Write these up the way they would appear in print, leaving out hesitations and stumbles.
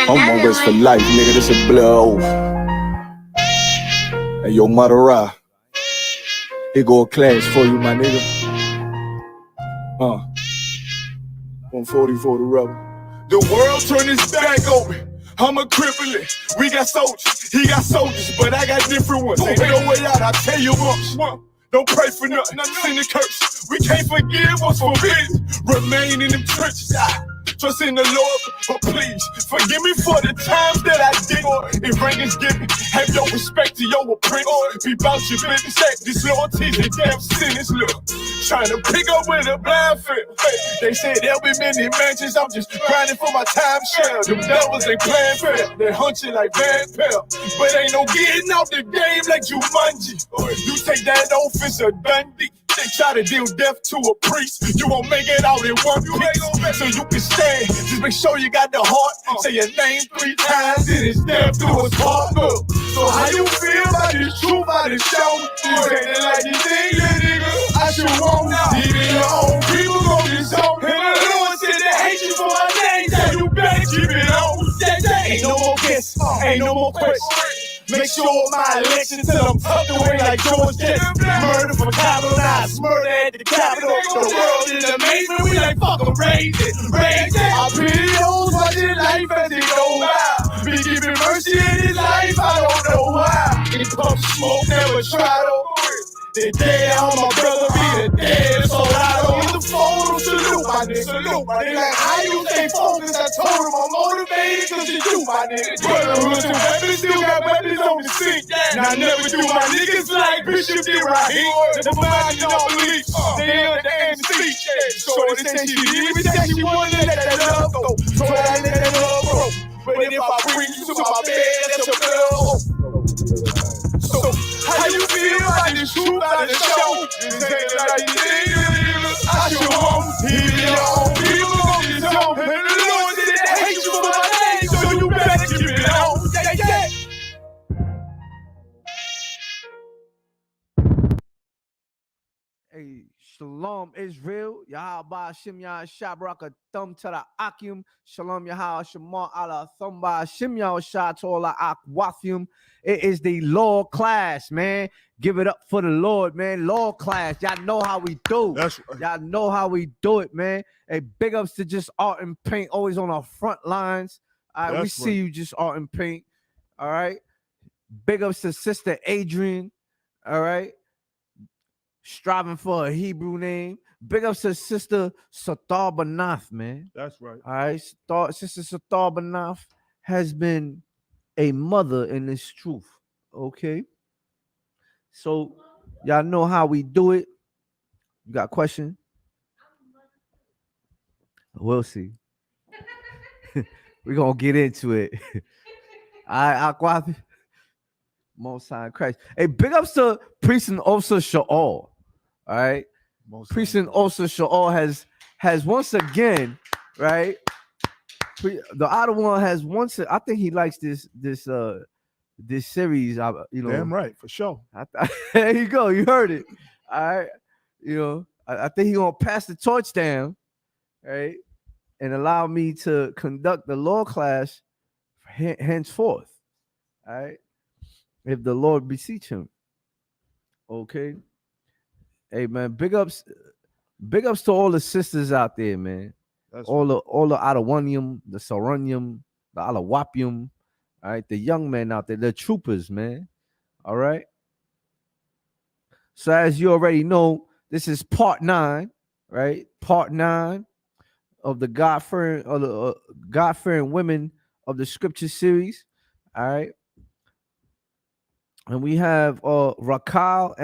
Homemongers for life, nigga. This a blow. Hey, yo, Madara. Here go a class for you, my nigga. 140 for the rubber. The world turned its back open. I'm a crippling. We got soldiers, he got soldiers, but I got different ones. Ain't no way out, I tell you once. Don't pray for nothing, send the curse. We can't forgive what's forbidden. Remain in them trenches. Trust in the Lord, but please forgive me for the times that I did. If rank is given, have your respect to your apprentice. Be about your business, this loyalty's a damn sentence. Look, trying to pick up with a blind fit. They say there'll be many mansions. I'm just grinding for my time share. Them devils ain't playing fair. They hunt you like Van Pelt, but ain't no getting out the game like Jumanji. You take that offense or Dundee. They try to deal death to a priest. You won't make it out in one piece. So you can stand. Just make sure you got the heart. Say your name 3 times. It is death to his heart. So how you feel about this truth, about this show? You acting like you think, yeah, nigga. I should want even your own people gon' get so. And the Lord said they hate you for my name. So you better keep it on. Ain't no more kiss. Ain't no more question. Make sure my election till I'm tucked away like George Jeffrey. Murder for capitalized, murder at the Capitol. The world is amazing, we like fuck 'em, raise it, raise it. I pity those watching life as it go by. Be giving mercy in his life, I don't know why. He pump smoke, never try to. The dead on my brother be the dead, so I don't get the phone, salute my nigga, salute my nigga. Like how you stay focused, I told him I'm motivated cause you do my nigga. Brotherhoods and weapons, still got weapons on the sink. Now I never do my niggas like Bishop did right here. The mind you don't believe, they at the end of the speech. So they say she leave me, say she wanna let that love go. So I let that love go. But if I bring you to my bed, that's your blood. So, how you feel about this truth, about this show? This ain't like you think, I should want even your own people gon' get zone. And the Lord said they hate you for my name, so you better keep it on. Yeah. Hey, Shalom Israel, Ahabah Shimya Shabraka Thumb to the Akim, Shalom Yahal Shema Allah Thumba Shimya Shatola Akwathium. It is the law class, man. Give it up for the Lord, man. Law class. Y'all know how we do. That's right. Y'all know how we do it, man. Hey, big ups to just art and paint, always on our front lines. All right, we see you just art and paint. All right. Big ups to Sister Adrian. All right. Striving for a Hebrew name. Big ups to Sister Satar Banath, man. That's right. All right. Sister Satar Banath has been a mother in this truth. Okay. So y'all know how we do it. You got a question? We'll see. We're gonna get into it. All right, Most High Christ. Hey, big ups to Priest and Officer Shaul. All right. Priest and Officer Shaul has once again, right? The other one has once. I think he likes this series. Damn right, for sure. There you go. You heard it. All right. I think he gonna pass the torch down, right, and allow me to conduct the law class henceforth. All right. If the Lord beseech him. Okay. Hey man, big ups to all the sisters out there, man. That's all the Adawanium, the Saronium, the Alawapium, all right, the young men out there, the troopers, man. All right. So as you already know, this is part 9, right? Part 9 of the God-fearing women of the scripture series. All right. And we have Rachaal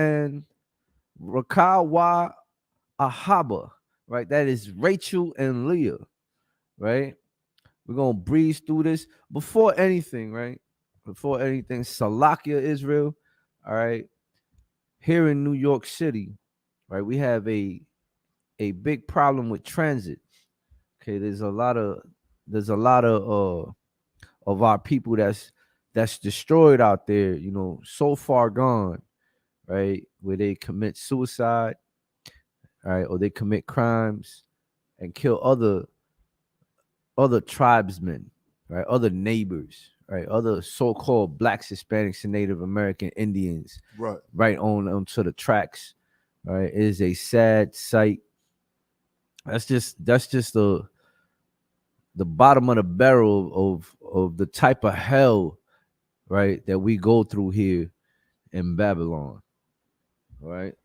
wa Ahabah, right? That is Rachel and Leah, right? We're going to breeze through this. Before anything, Salakia, Israel, all right? Here in New York City, right, we have a big problem with transit. Okay, there's a lot of our people that's destroyed out there, so far gone, right, where they commit suicide, all right, or they commit crimes and kill other tribesmen, right? Other neighbors, right? Other so-called blacks, Hispanics, and Native American Indians, Right. right on onto the tracks. Right, it is a sad sight. That's just the bottom of the barrel of the type of hell, right, that we go through here in Babylon. Right.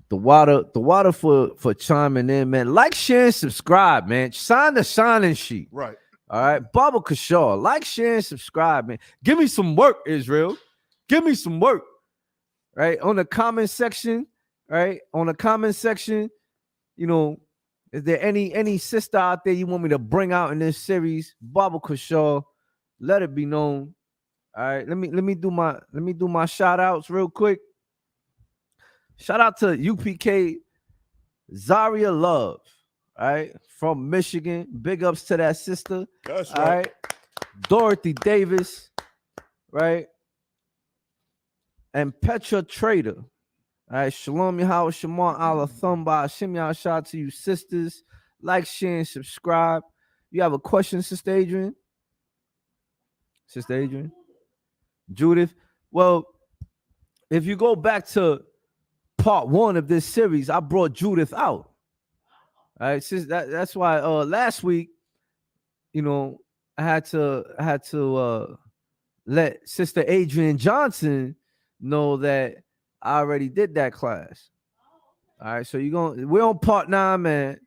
The water for chiming in, man. Like, share, and subscribe, man. Sign the sign-in sheet. Right. All right. Baba Kashaw. Like, share, and subscribe, man. Give me some work, Israel. Give me some work. Right. On the comment section. Right. On the comment section, you know, is there any sister out there you want me to bring out in this series? Baba Kashaw. Let it be known. All right. Let me do my shout outs real quick. Shout out to UPK Zaria Love, all right, from Michigan. Big ups to that sister. That's All right. right. Dorothy Davis, right? And Petra Trader. All right. Shalom Yahweh Shemar Allah Thumba. Hashem Yah, shout out to you, sisters. Like, share, and subscribe. You have a question, Sister Adrian? Sister Adrian? Judith? Well, if you go back to part 1 of this series, I brought Judith out. All right, that's why last week, you know, I had to let Sister Adrian Johnson know that I already did that class. All right, so we're on part 9, man.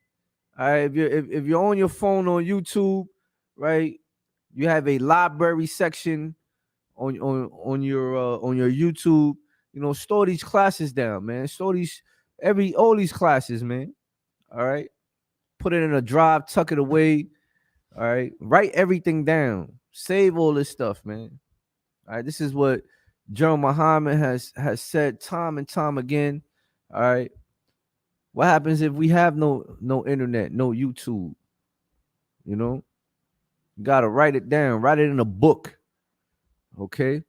All right, if you're on your phone on YouTube, right, you have a library section on your YouTube. You know, store these classes down, man. Store all these classes, man. All right. Put it in a drive, tuck it away. All right. Write everything down. Save all this stuff, man. All right. This is what General Muhammad has said time and time again. All right. What happens if we have no internet, no YouTube? You know, you gotta write it down, write it in a book. Okay.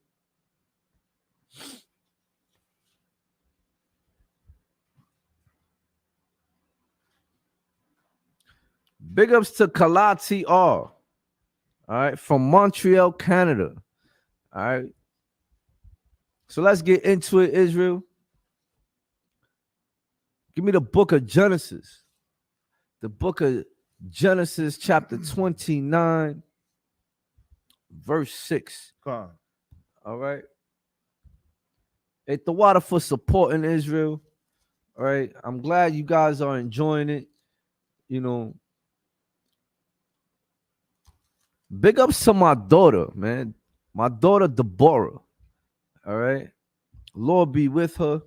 Big ups to Kalati R. All right, from Montreal, Canada. All right. So let's get into it, Israel. Give me the book of Genesis. The book of Genesis, chapter 29, verse 6. Come on. All right. Hey, the water for supporting Israel. All right. I'm glad you guys are enjoying it. You know, big ups to my daughter, man. My daughter, Deborah. All right. Lord be with her.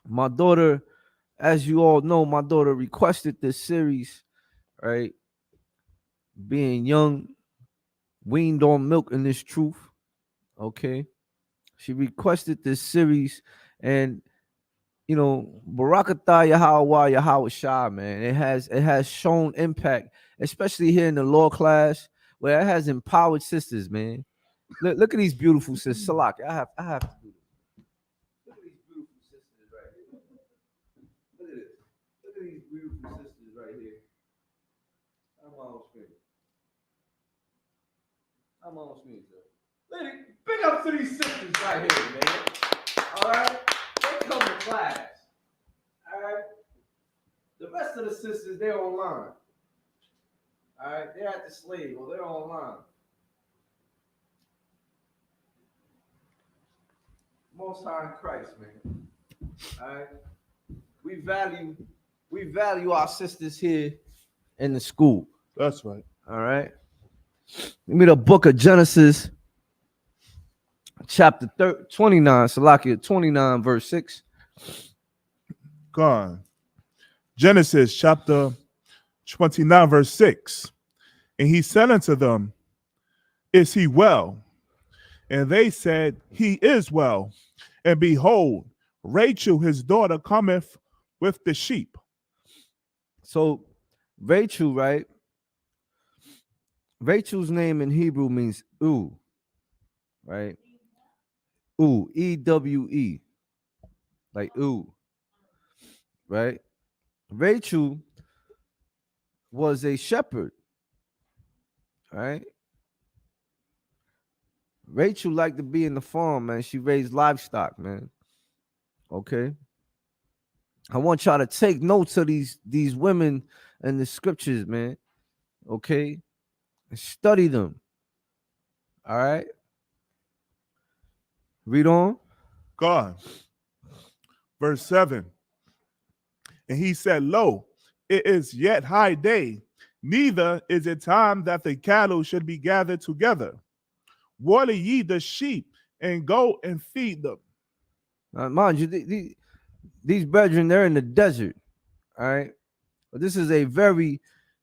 My daughter, as you all know, my daughter requested this series, right? Being young, weaned on milk in this truth. Okay. She requested this series, and you know, Barakatah Yahweh Yahweh Shah, man. It has shown impact, especially here in the law class, where it has empowered sisters, man. Look at these beautiful sisters. Salak, I have to do this. Look at these beautiful sisters right here. Look at this. Look at these beautiful sisters right here. I'm on screen. I'm on screen, sir. Lady, big up to these sisters right here, man. All right, they come to class. All right, the rest of the sisters, they're online. All right, they're at the slave or they're online. Most High in Christ, man. All right, we value our sisters here in the school. That's right. All right, give me the book of Genesis, chapter 29, Salakia 29, verse 6. Go on. Genesis chapter 29, verse 6. And he said unto them, Is he well? And they said, He is well. And behold, Rachel his daughter cometh with the sheep. So Rachel, right? Rachel's name in Hebrew means ooh, right? Ooh, E-W-E, like ooh, right? Rachel was a shepherd, right? Rachel liked to be in the farm, man. She raised livestock, man. Okay. I want y'all to take notes of these women in the scriptures, man. Okay. And study them. All right. Read on. God. Verse 7. And he said, Lo, it is yet high day, neither is it time that the cattle should be gathered together. Water ye the sheep, and go and feed them. Now, mind you, these brethren, they're in the desert. All right. But this is a very,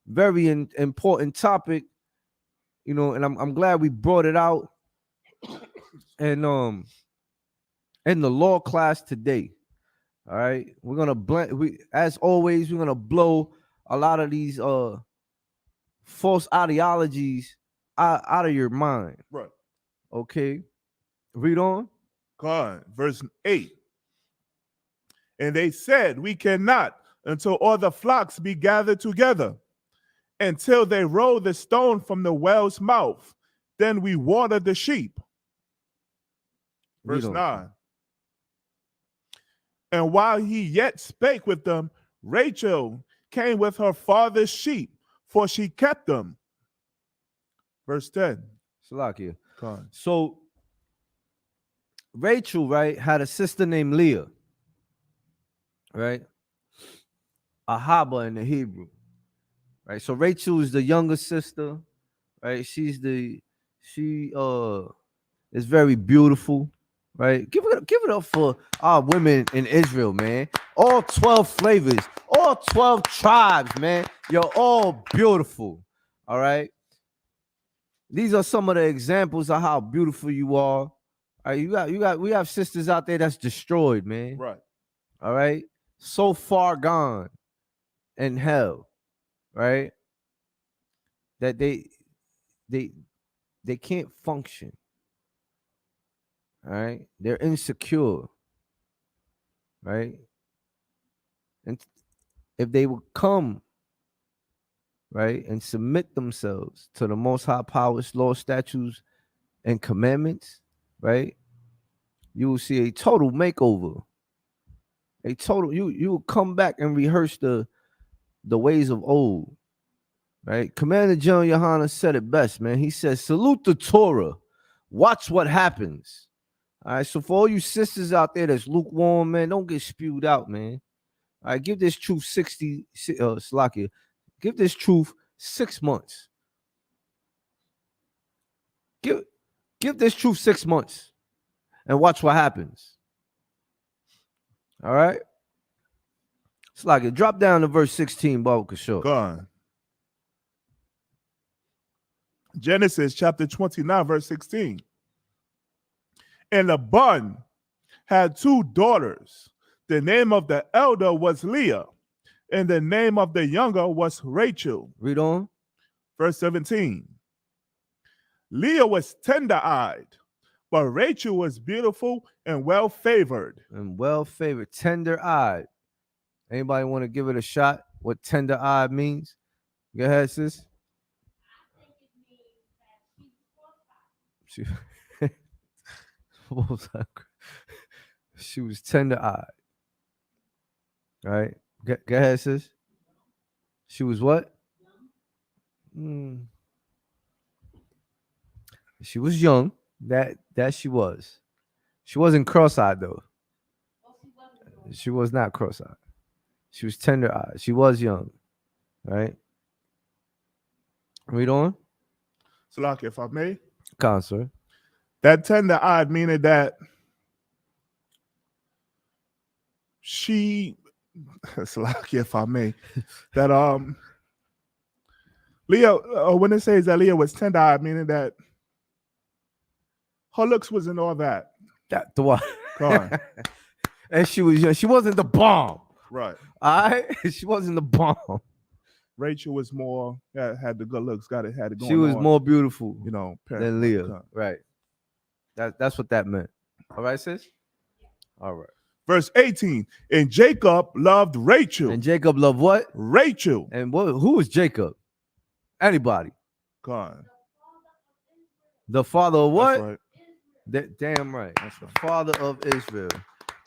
very important topic, you know, and I'm glad we brought it out. And in the law class today. All right. We're gonna blend, as always, we're gonna blow a lot of these false ideologies out of your mind. Right. Okay. Read on. God. Verse 8. And they said, We cannot until all the flocks be gathered together, until they roll the stone from the well's mouth. Then we water the sheep. Verse 9. And while he yet spake with them, Rachel came with her father's sheep, for she kept them. Verse 10. Salakia. God. So Rachel, right, had a sister named Leah. Right? Ahabah in the Hebrew. Right. So Rachel is the younger sister. Right. She is very beautiful. Right. Give it up for our women in Israel, man. All 12 flavors, all 12 tribes, man. You're all beautiful. All right. These are some of the examples of how beautiful you are. All right, we have sisters out there that's destroyed, man. Right. All right. So far gone in hell, right? That they can't function. All right. They're insecure. Right. And if they would come, right, and submit themselves to the Most High Power's law, statutes, and commandments, right, you will see a total makeover. A total, you will come back and rehearse the ways of old. Right? Commander General Yohana said it best, man. He says, salute the Torah. Watch what happens. All right. So for all you sisters out there that's lukewarm, man, don't get spewed out, man. All right. Give this truth Slakia. Give this truth 6 months. Give this truth 6 months and watch what happens. All right. Slakia, drop down to verse 16, Baruch Kashor. God. Genesis chapter 29, verse 16. And Laban had 2 daughters. The name of the elder was Leah, and the name of the younger was Rachel. Read on. Verse 17. Leah was tender-eyed, but Rachel was beautiful and well-favored. Tender-eyed. Anybody want to give it a shot? What tender-eyed means? Go ahead, sis. She was tender-eyed. All right. Go ahead, sis. She was what? She was young. That she was. She wasn't cross-eyed though. She was not cross-eyed. She was tender-eyed. She was young. Right? Read on. Salaki, if I may. Counselor. That tender-eyed meaning that she, Salaki, if I may, that Leah, when it says that Leah was tender-eyed, meaning that her looks wasn't all that. That the what? And she was young. She wasn't the bomb. Right. All right. She wasn't the bomb. Rachel was more, had the good looks, had it going on. She was more beautiful, than Leah. Right. That's what that meant. All right, sis? All right. Verse 18. And Jacob loved Rachel. And Jacob loved what? Rachel. And who was Jacob? Anybody. God. The father of what? That's right. Damn right. That's the father of Israel,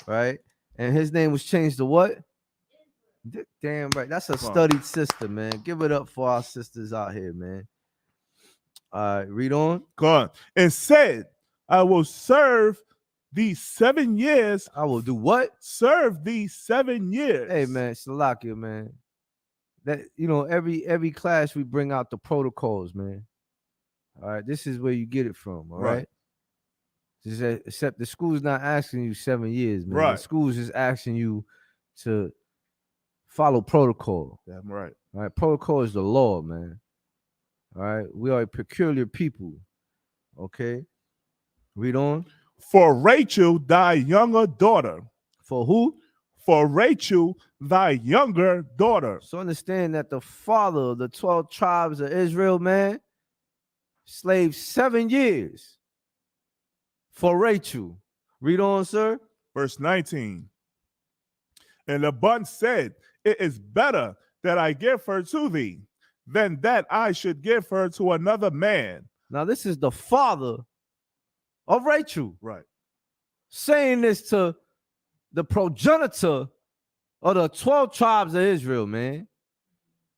right? And his name was changed to what? Damn right. That's a studied sister, man. Give it up for our sisters out here, man. All right, read on. Go on. And said, I will serve these 7 years. I will do what? Serve these 7 years. Hey, man, Salakia, man. That, you know, every class we bring out the protocols, man. All right, this is where you get it from. All right. Except the school's not asking you 7 years, man. Right. The school's just asking you to follow protocol. Damn right. All right, protocol is the law, man. All right, we are a peculiar people. Okay, read on. For Rachaal, thy younger daughter. For who? For Rachaal, thy younger daughter. So understand that the father of the 12 tribes of Israel, man, slaved 7 years for Rachaal. Read on, sir. Verse 19. And Laban said, it is better that I give her to thee than that I should give her to another man. Now, this is the father of Rachaal. Right. Saying this to the progenitor of the 12 tribes of Israel, man.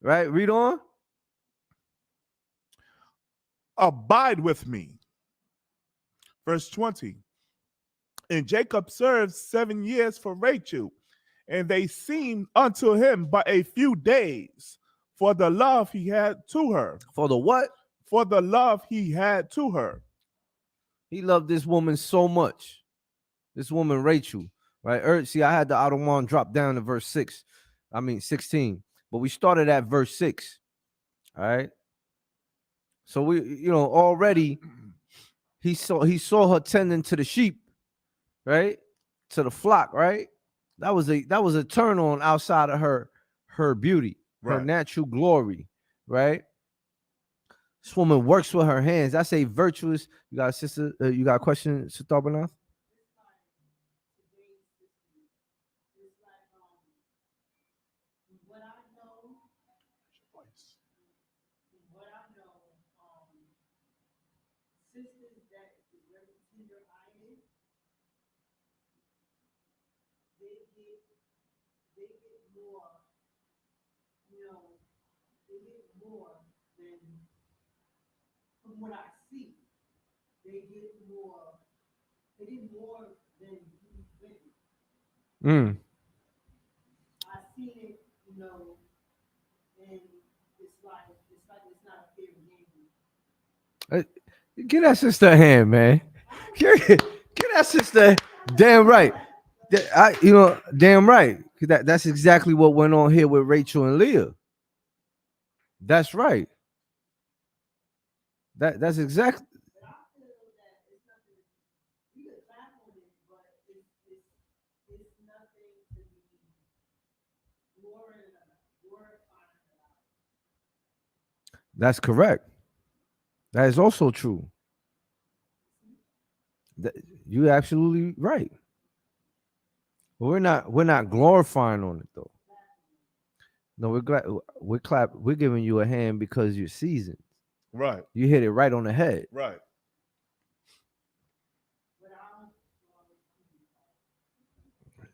Right? Read on. Abide with me. Verse 20. And Jacob served 7 years for Rachaal, and they seemed unto him but a few days, for the love he had to her. For the what? For the love he had to her. He loved this woman so much. This woman, Rachaal, right? See, I had the Ottoman drop down to verse 16. But we started at verse 6. All right. So we, you know, already he saw her tending to the sheep, right? To the flock, right? That was a turn on outside of her beauty, her natural glory, right? This woman works with her hands. I say virtuous. You got a sister, you got a question, Sister Abanath? From what I see, they get more than women. I seen it, you know, and it's like it's not a fair game. Get that sister a hand, man. Get that sister. Damn right. Damn right. That's exactly what went on here with Rachaal and Leah. That's right. That's exactly. But I feel that it's nothing. You could laugh on it, but it's nothing to be glorifying. That's correct. That is also true. You're absolutely right. But we're not glorifying on it though. No, we're giving you a hand because you're seasoned. Right. You hit it right on the head. Right.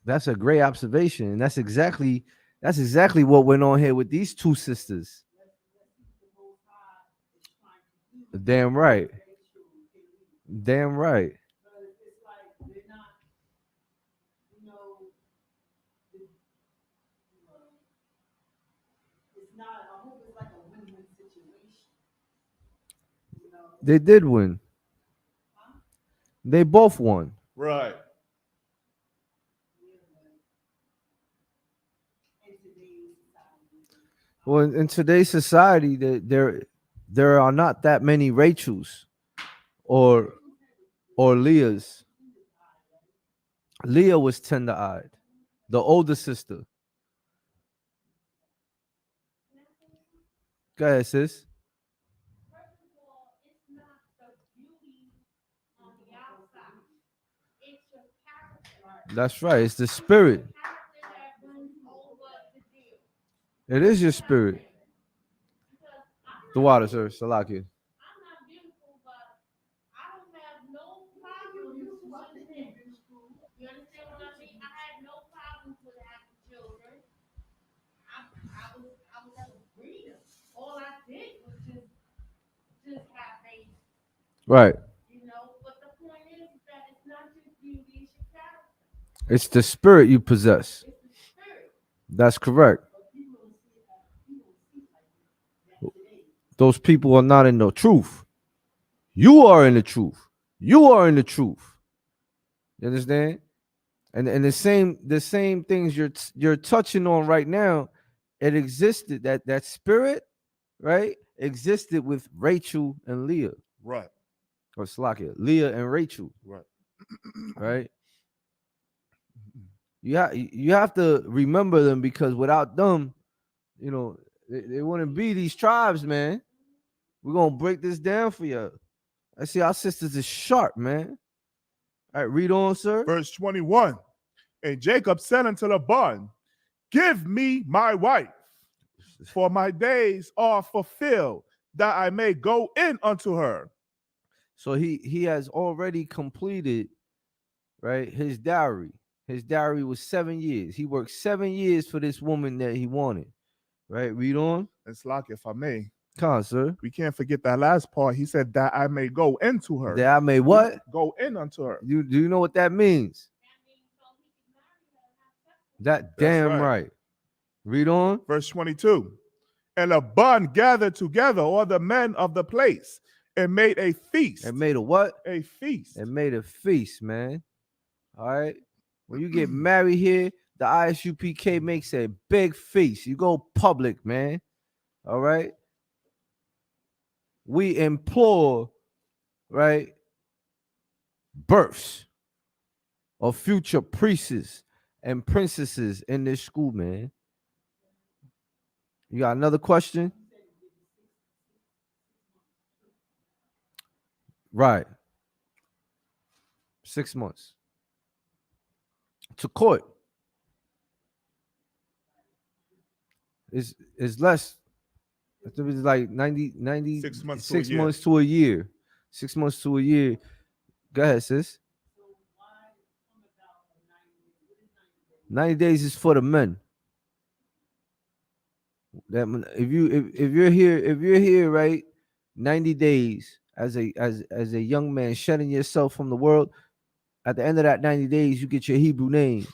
That's a great observation, and that's exactly what went on here with these two sisters. Damn right. Damn right. It's like they're not, you know, it's not. I hope it's like a win-win situation. You know. They did win. Huh? They both won. Right. Well, in today's society, there are not that many Rachaels or Leahs. Leah was tender-eyed, the older sister. Go ahead, sis. That's right. It's the spirit. It is your spirit. The water, sir. Salakia. understand? You understand what I mean? I had no problems with having children. I was a breeder. All I did was just have babies, Right. you know. But the point is that it's not just beauty, it's your character. It's the spirit you possess. It's the spirit. That's correct. But people don't see it like this. Yes, it is. Those people are not in the truth. You are in the truth. You are in the truth. You understand? And the same things you're touching on right now, it existed, that spirit, right? Existed with Rachel and Leah. Right. Or Slakia, Leah and Rachel. Right. Right? You have to remember them, because without them, you know, they wouldn't be these tribes, man. We're gonna break this down for you. I see our sisters is sharp, man. All right, read on, sir. Verse 21. And Jacob said unto Laban, give me my wife, for my days are fulfilled, that I may go in unto her. So he has already completed, right, his dowry. His dowry was 7 years. He worked 7 years for this woman that he wanted. Right? Read on. It's like, if I may, Come on, sir. we can't forget that last part. He said that I may go into her. That I may what? Go in unto her. Do you know what that means? That damn right. Read on. Verse 22. And Laban gathered together all the men of the place and made a feast. And made a what? A feast. And made a feast, man. All right. When you get married here, the ISUPK makes a big feast. You go public, man. All right. We implore, right, births of future priests and princesses in this school, man. You got another question? Right. 6 months. To court. It's less. I think it's like 90 6 months, 6 to a year. months to a year. 6 months to a year. Go ahead, sis. 90 days is for the men. That if you're here, right, 90 days as a young man, shedding yourself from the world. At the end of that 90 days, you get your Hebrew name.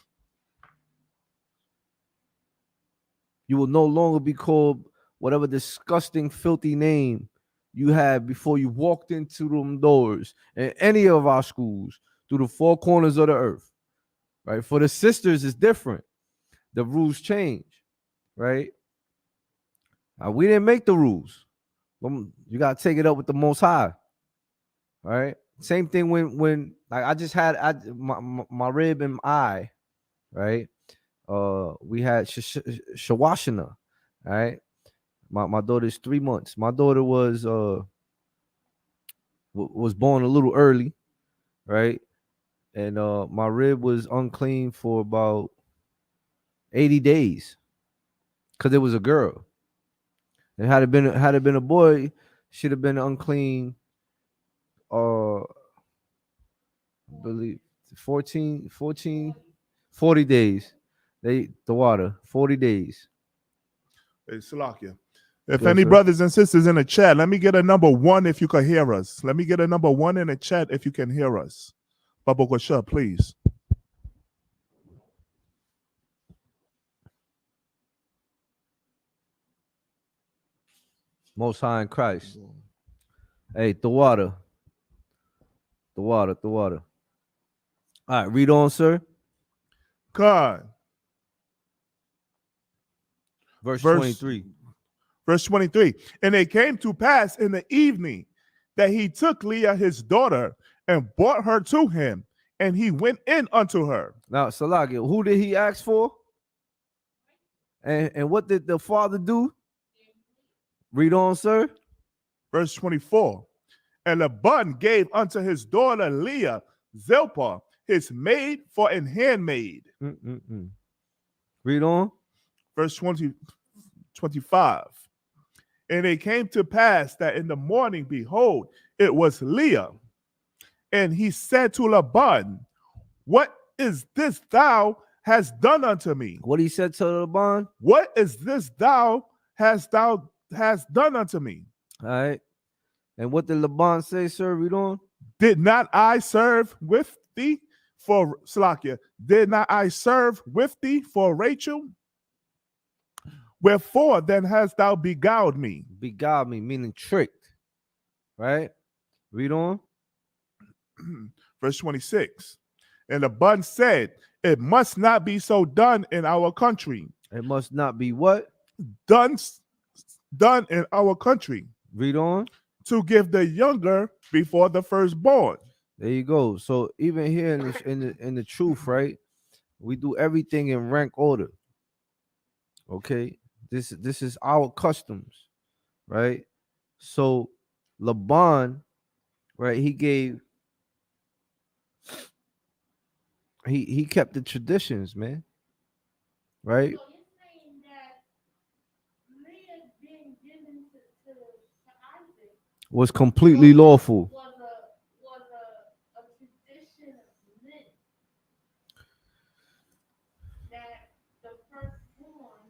You will no longer be called whatever disgusting, filthy name you had before you walked into them doors in any of our schools through the four corners of the earth. Right? For the sisters, it's different. The rules change. Right? We didn't make the rules. You got to take it up with the Most High. All right? Same thing when like I just had my rib and eye, right? We had Shawashana, all right? My daughter's 3 months. My daughter was born a little early, right? And my rib was unclean for about 80 days because it was a girl. And had it been a boy, should have been unclean. I believe 40 days. The water 40 days. Hey, Salakia. If Yes, any sir. brothers and sisters in the chat, let me get a number 1 if you can hear us. Let me get a number 1 in the chat if you can hear us. Baba Gosha, please. Most High in Christ. Hey, the water. All right, read on, sir. God. Verse 23. Verse 23. And it came to pass in the evening that he took Leah his daughter and brought her to him, and he went in unto her. Now, Salakia, who did he ask for? And what did the father do? Read on, sir. Verse 24. And Laban gave unto his daughter Leah Zilpah, his maid, for an handmaid. Read on. Verse 25. And it came to pass that in the morning, behold, it was Leah. And he said to Laban, what is this thou hast done unto me? What he said to Laban? What is this thou hast done unto me? All right. And what did Laban say, sir? Read on. Did not I serve with thee for Slakia? Did not I serve with thee for Rachel? Wherefore then hast thou beguiled me? Beguiled me, meaning tricked. Right? Read on. Verse 26. And Laban said, it must not be so done in our country. It must not be what? Done in our country. Read on. To give the younger before the firstborn. There you go. So even here in the truth, right? We do everything in rank order. Okay. This is our customs, right? So Laban, right? He kept the traditions, man. Right? So you're saying that Leah being given to Isaac Was completely lawful. was a tradition of men that the firstborn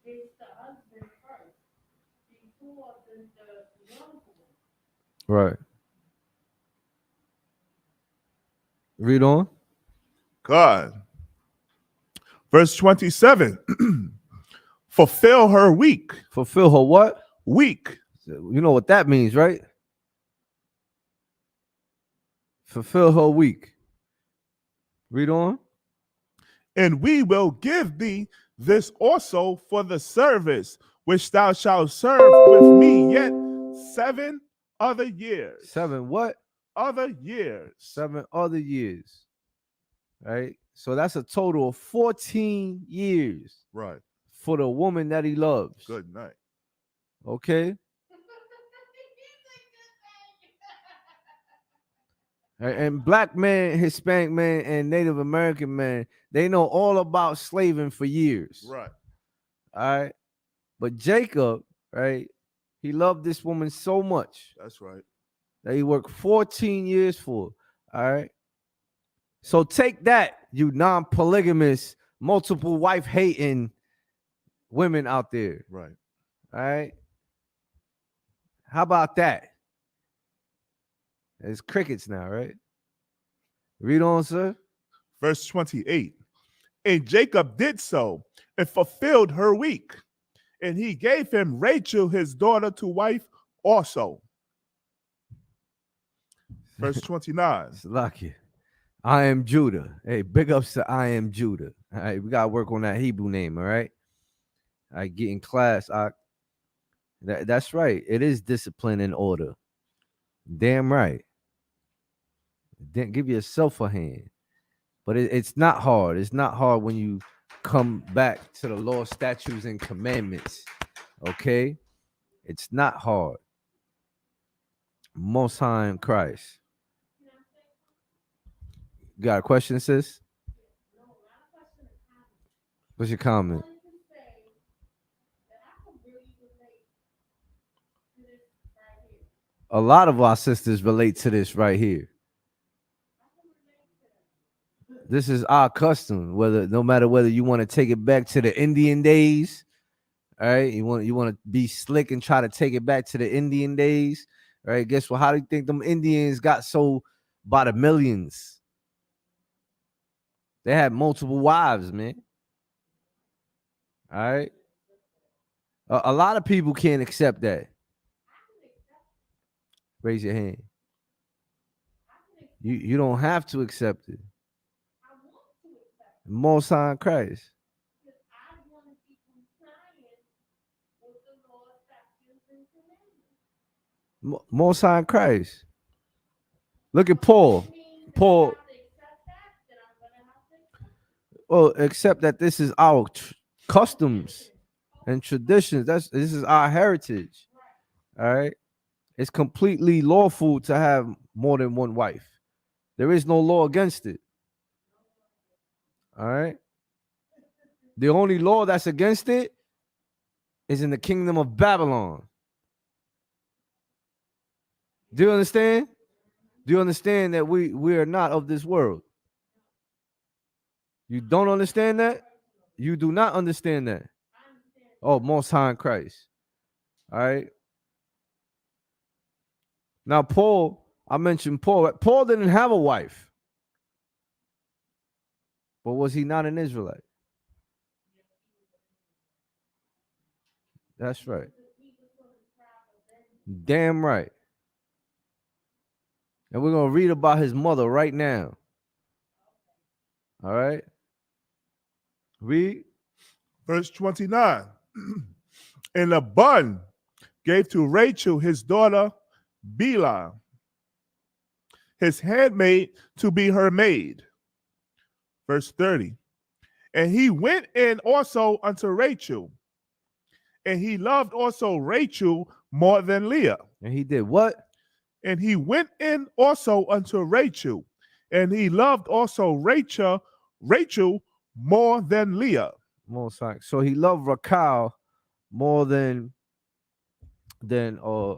is the husband first before the younger one. Right. Read on. God. Verse 27. Fulfill her week. Fulfill her what? Week. You know what that means, right? Fulfill her week. Read on. And we will give thee this also for the service which thou shalt serve with me yet 7 other years. 7 what? Other years. 7 other years. Right? So that's a total of 14 years. Right. For the woman that he loves. Good night. Okay? And black man, Hispanic man, and Native American man, they know all about slaving for years. Right. All right. But Jacob, right, he loved this woman so much. That's right. That he worked 14 years for. All right. So take that, you non-polygamous, multiple wife hating women out there. Right. All right. How about that? It's crickets now, right? Read on, sir. Verse 28. And Jacob did so and fulfilled her week. And he gave him Rachel, his daughter, to wife also. Verse 29. Salakia. I am Judah. Hey, big ups to I am Judah. All right, we got to work on that Hebrew name, all right? I get in class. That's right. It is discipline and order. Damn right. Then give yourself a hand. But it's not hard. It's not hard when you come back to the law, statutes, and commandments. Okay? It's not hard. Most High in Christ. You got a question, sis? No, not a question, a comment. What's your comment? I wanted to say that I can really relate to this right here. A lot of our sisters relate to this right here. I can relate to that. This is our custom. No matter whether you want to take it back to the Indian days, all right? You want to be slick and try to take it back to the Indian days, all right? Guess what? How do you think them Indians got so by the millions? They had multiple wives, man. All right. A lot of people can't accept that. Raise your hand. You don't have to accept it. I want to accept it Most High in Christ. because I want to be compliant with the law, statutes, and commandments. Most High in Christ. Look at Paul. It means that Paul. I have to accept that, then I'm going to have to accept it. Well, except that this is our customs and traditions. This is our heritage. All right. It's completely lawful to have more than one wife. There is no law against it. All right. The only law that's against it is in the kingdom of Babylon. Do you understand? Do you understand that we are not of this world? You don't understand that? You do not understand that. Oh, Most High in Christ. All right. Now, Paul, I mentioned Paul. Paul didn't have a wife. But was he not an Israelite? That's right. Damn right. And we're going to read about his mother right now. All right. Read. Verse 29. And Laban gave to Rachel his daughter Bilhah, his handmaid, to be her maid. Verse 30. And he went in also unto Rachel, and he loved also Rachel more than Leah. And he did what? And he went in also unto Rachel, and he loved also Rachel more than Leah. Most High. So he loved Rachaal more than Salakia,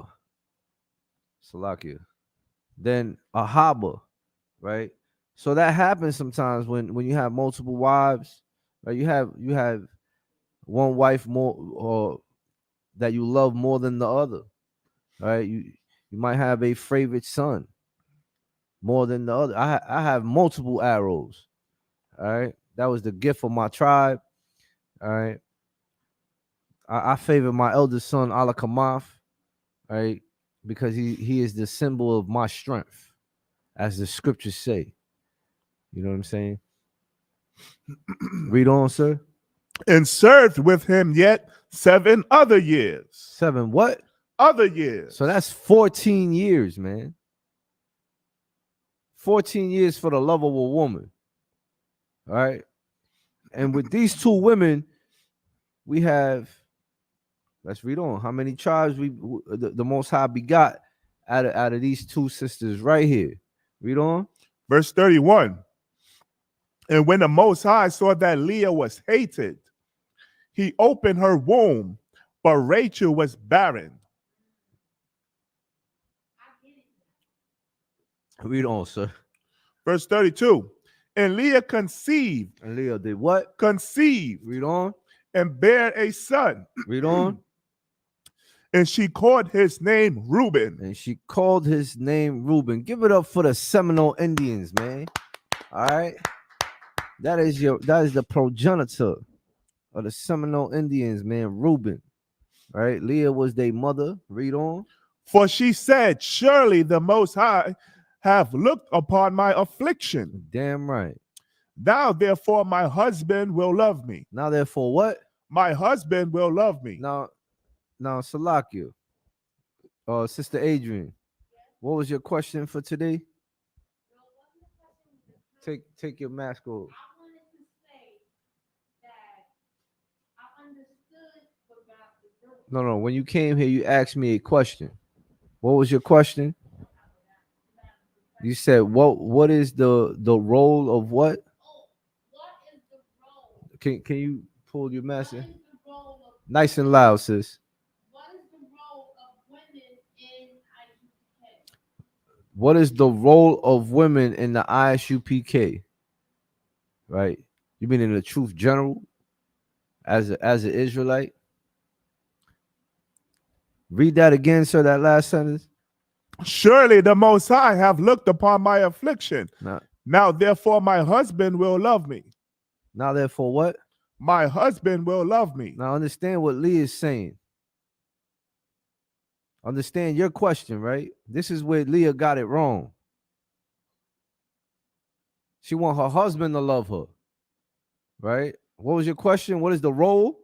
than Ahabah, right? So that happens sometimes when you have multiple wives, right? You have one wife more or that you love more than the other, right? You might have a favorite son more than the other. I have multiple arrows, all right? That was the gift of my tribe, all right? I favor my eldest son, Alakamath, right? Because he is the symbol of my strength, as the scriptures say. You know what I'm saying? Read on, sir. And served with him yet 7 other years. 7 what? Other years. So that's 14 years, man. 14 years for the love of a woman. All right. And with these 2 women, we have, let's read on. How many tribes the Most High begot out of these 2 sisters right here? Read on. Verse 31. And when the Most High saw that Leah was hated, he opened her womb, but Rachel was barren. Read on, sir. Verse 32. And Leah conceived. And Leah did what? Conceived. Read on. And bare a son. Read on. And she called his name Reuben. And she called his name Reuben. Give it up for the Seminole Indians, man. All right. That is the progenitor of the Seminole Indians, man. Reuben. All right. Leah was their mother. Read on. For she said, surely the Most High have looked upon my affliction. Damn right. Now, therefore, my husband will love me. Now, therefore, what? My husband will love me. Now, Salakia, Sister Adrian, what was your question for today? Take your mask off. I wanted to say that I understood about the girl. No. When you came here, you asked me a question. What was your question? You said what is the role of what? What is the role? Can you pull your mask in? What is the role of, Nice and loud, sis. what is the role of women in IUPK? What is the role of women in the ISUPK? Right? You mean in the truth general? As an Israelite? Read that again, sir, that last sentence. Surely the Most High have looked upon my affliction. Now, Now, therefore, my husband will love me. now therefore what? My husband will love me. Now understand what Lee is saying. Understand your question, right? This is where Leah got it wrong. She want her husband to love her, right? What was your question? What is the role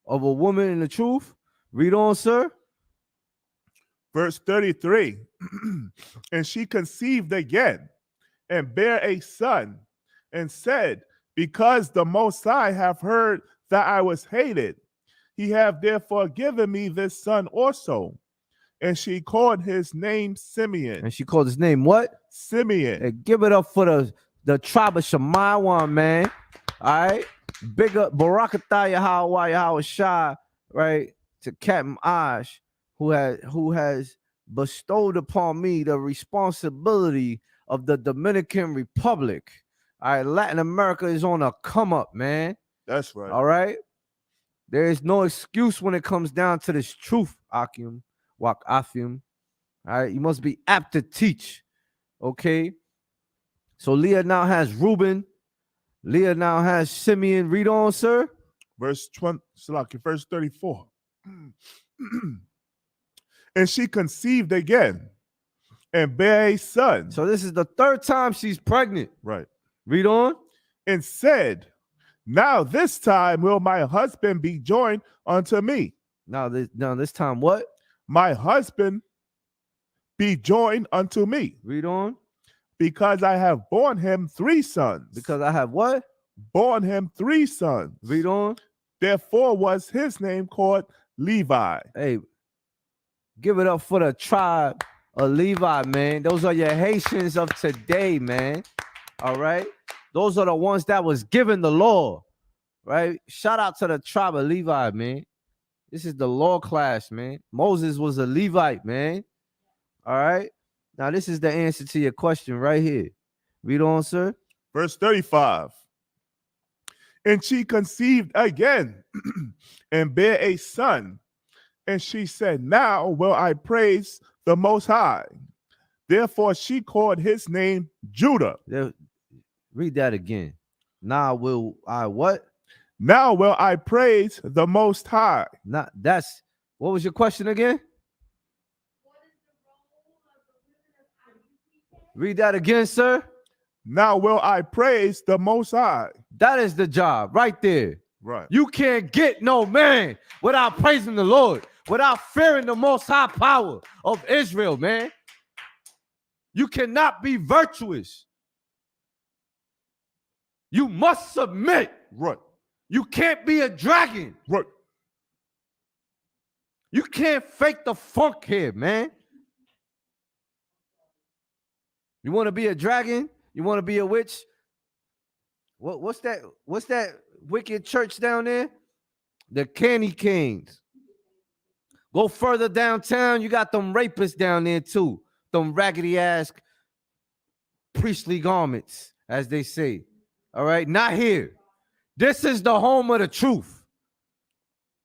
of a woman in the truth? Read on, sir. Verse 33. And she conceived again and bare a son and said, because the Most High have heard that I was hated, he have therefore given me this son also. And she called his name Simeon. And she called his name what? Simeon. Hey, give it up for the tribe of Shemaiah, man. All right. Big up Barakatah Yahweh Shai, right? To Captain Ash, who has bestowed upon me the responsibility of the Dominican Republic. All right, Latin America is on a come up, man. That's right. All right. There is no excuse when it comes down to this truth, Akim, Wak Afim. All right, you must be apt to teach. Okay. So Leah now has Reuben. Leah now has Simeon. Read on, sir. Verse 20, verse 34. And she conceived again and bare a son. So this is the third time she's pregnant. Right. Read on. And said, now this time will my husband be joined unto me. Now this time what? My husband be joined unto me. Read on. Because I have borne him 3 sons. Because I have what? Born him 3 sons. Read on. Therefore was his name called Levi. Hey, give it up for the tribe of Levi, man. Those are your Haitians of today, man. All right. Those are the ones that was given the law, right? Shout out to the tribe of Levi, man. This is the law class, man. Moses was a Levite, man. All right. Now, this is the answer to your question right here. Read on, sir. Verse 35. And she conceived again and bare a son. And she said, now will I praise the Most High. Therefore she called his name Judah. Read that again. Now will I what? Now will I praise the Most High. Not that's what was your question again? Read that again, sir. Now will I praise the Most High. That is the job right there. Right. You can't get no man without praising the Lord, without fearing the Most High power of Israel, man. You cannot be virtuous. You must submit. Right. You can't be a dragon. Right. You can't fake the funk here, man. You want to be a dragon? You want to be a witch? What's that? What's that wicked church down there? The Candy Kings. Go further downtown. You got them rapists down there too. Them raggedy ass priestly garments, as they say. All right, not here. This is the home of the truth.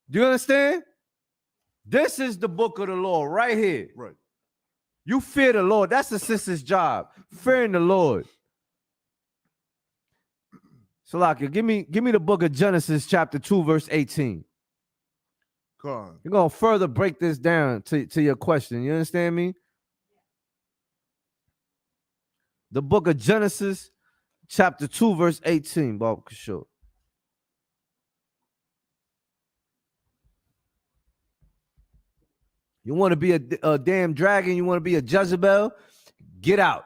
Do you understand? This is the book of the law right here. Right. You fear the Lord. That's the sister's job. Fearing the Lord. Salaka, give me the book of Genesis, chapter 2, verse 18. Come on. You're going to further break this down to your question. You understand me? The book of Genesis, chapter 2, verse 18, Bob Kishore. You want to be a damn dragon? You want to be a Jezebel? Get out.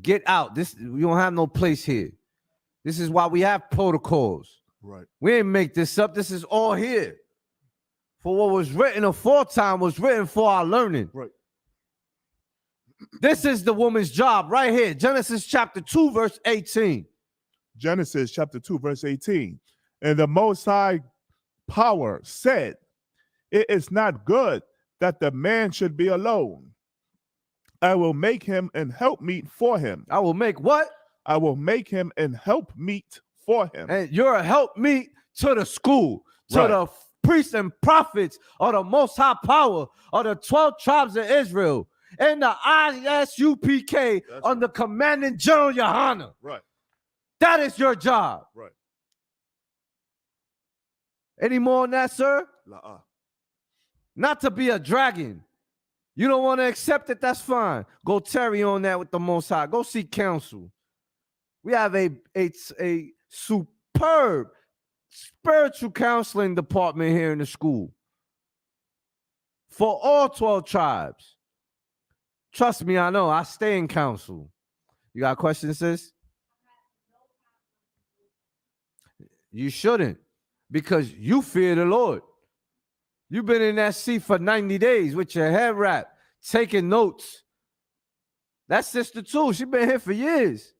Get out. You don't have no place here. This is why we have protocols. Right. We didn't make this up. This is all here. For what was written aforetime was written for our learning. Right. This is the woman's job right here. Genesis chapter 2, verse 18. Genesis chapter 2, verse 18. And the Most High power said, it is not good that the man should be alone. I will make him an helpmeet for him. I will make what? I will make him an helpmeet for him. And you're a helpmeet to the school, to Right. the priests and prophets of the Most High power of the 12 tribes of Israel and the ISUPK That's under Commanding General Yohana. Right. That is your job. Right. Any more on that, sir? La-ah. Not to be a dragon. You don't want to accept it, that's fine. Go tarry on that with the Most High. Go seek counsel. We have a superb spiritual counseling department here in the school for all 12 tribes. Trust me, I know. I stay in counsel. You got questions, sis? You shouldn't, because you fear the Lord. You've been in that seat for 90 days with your head wrapped, taking notes. That's sister too. She's been here for years.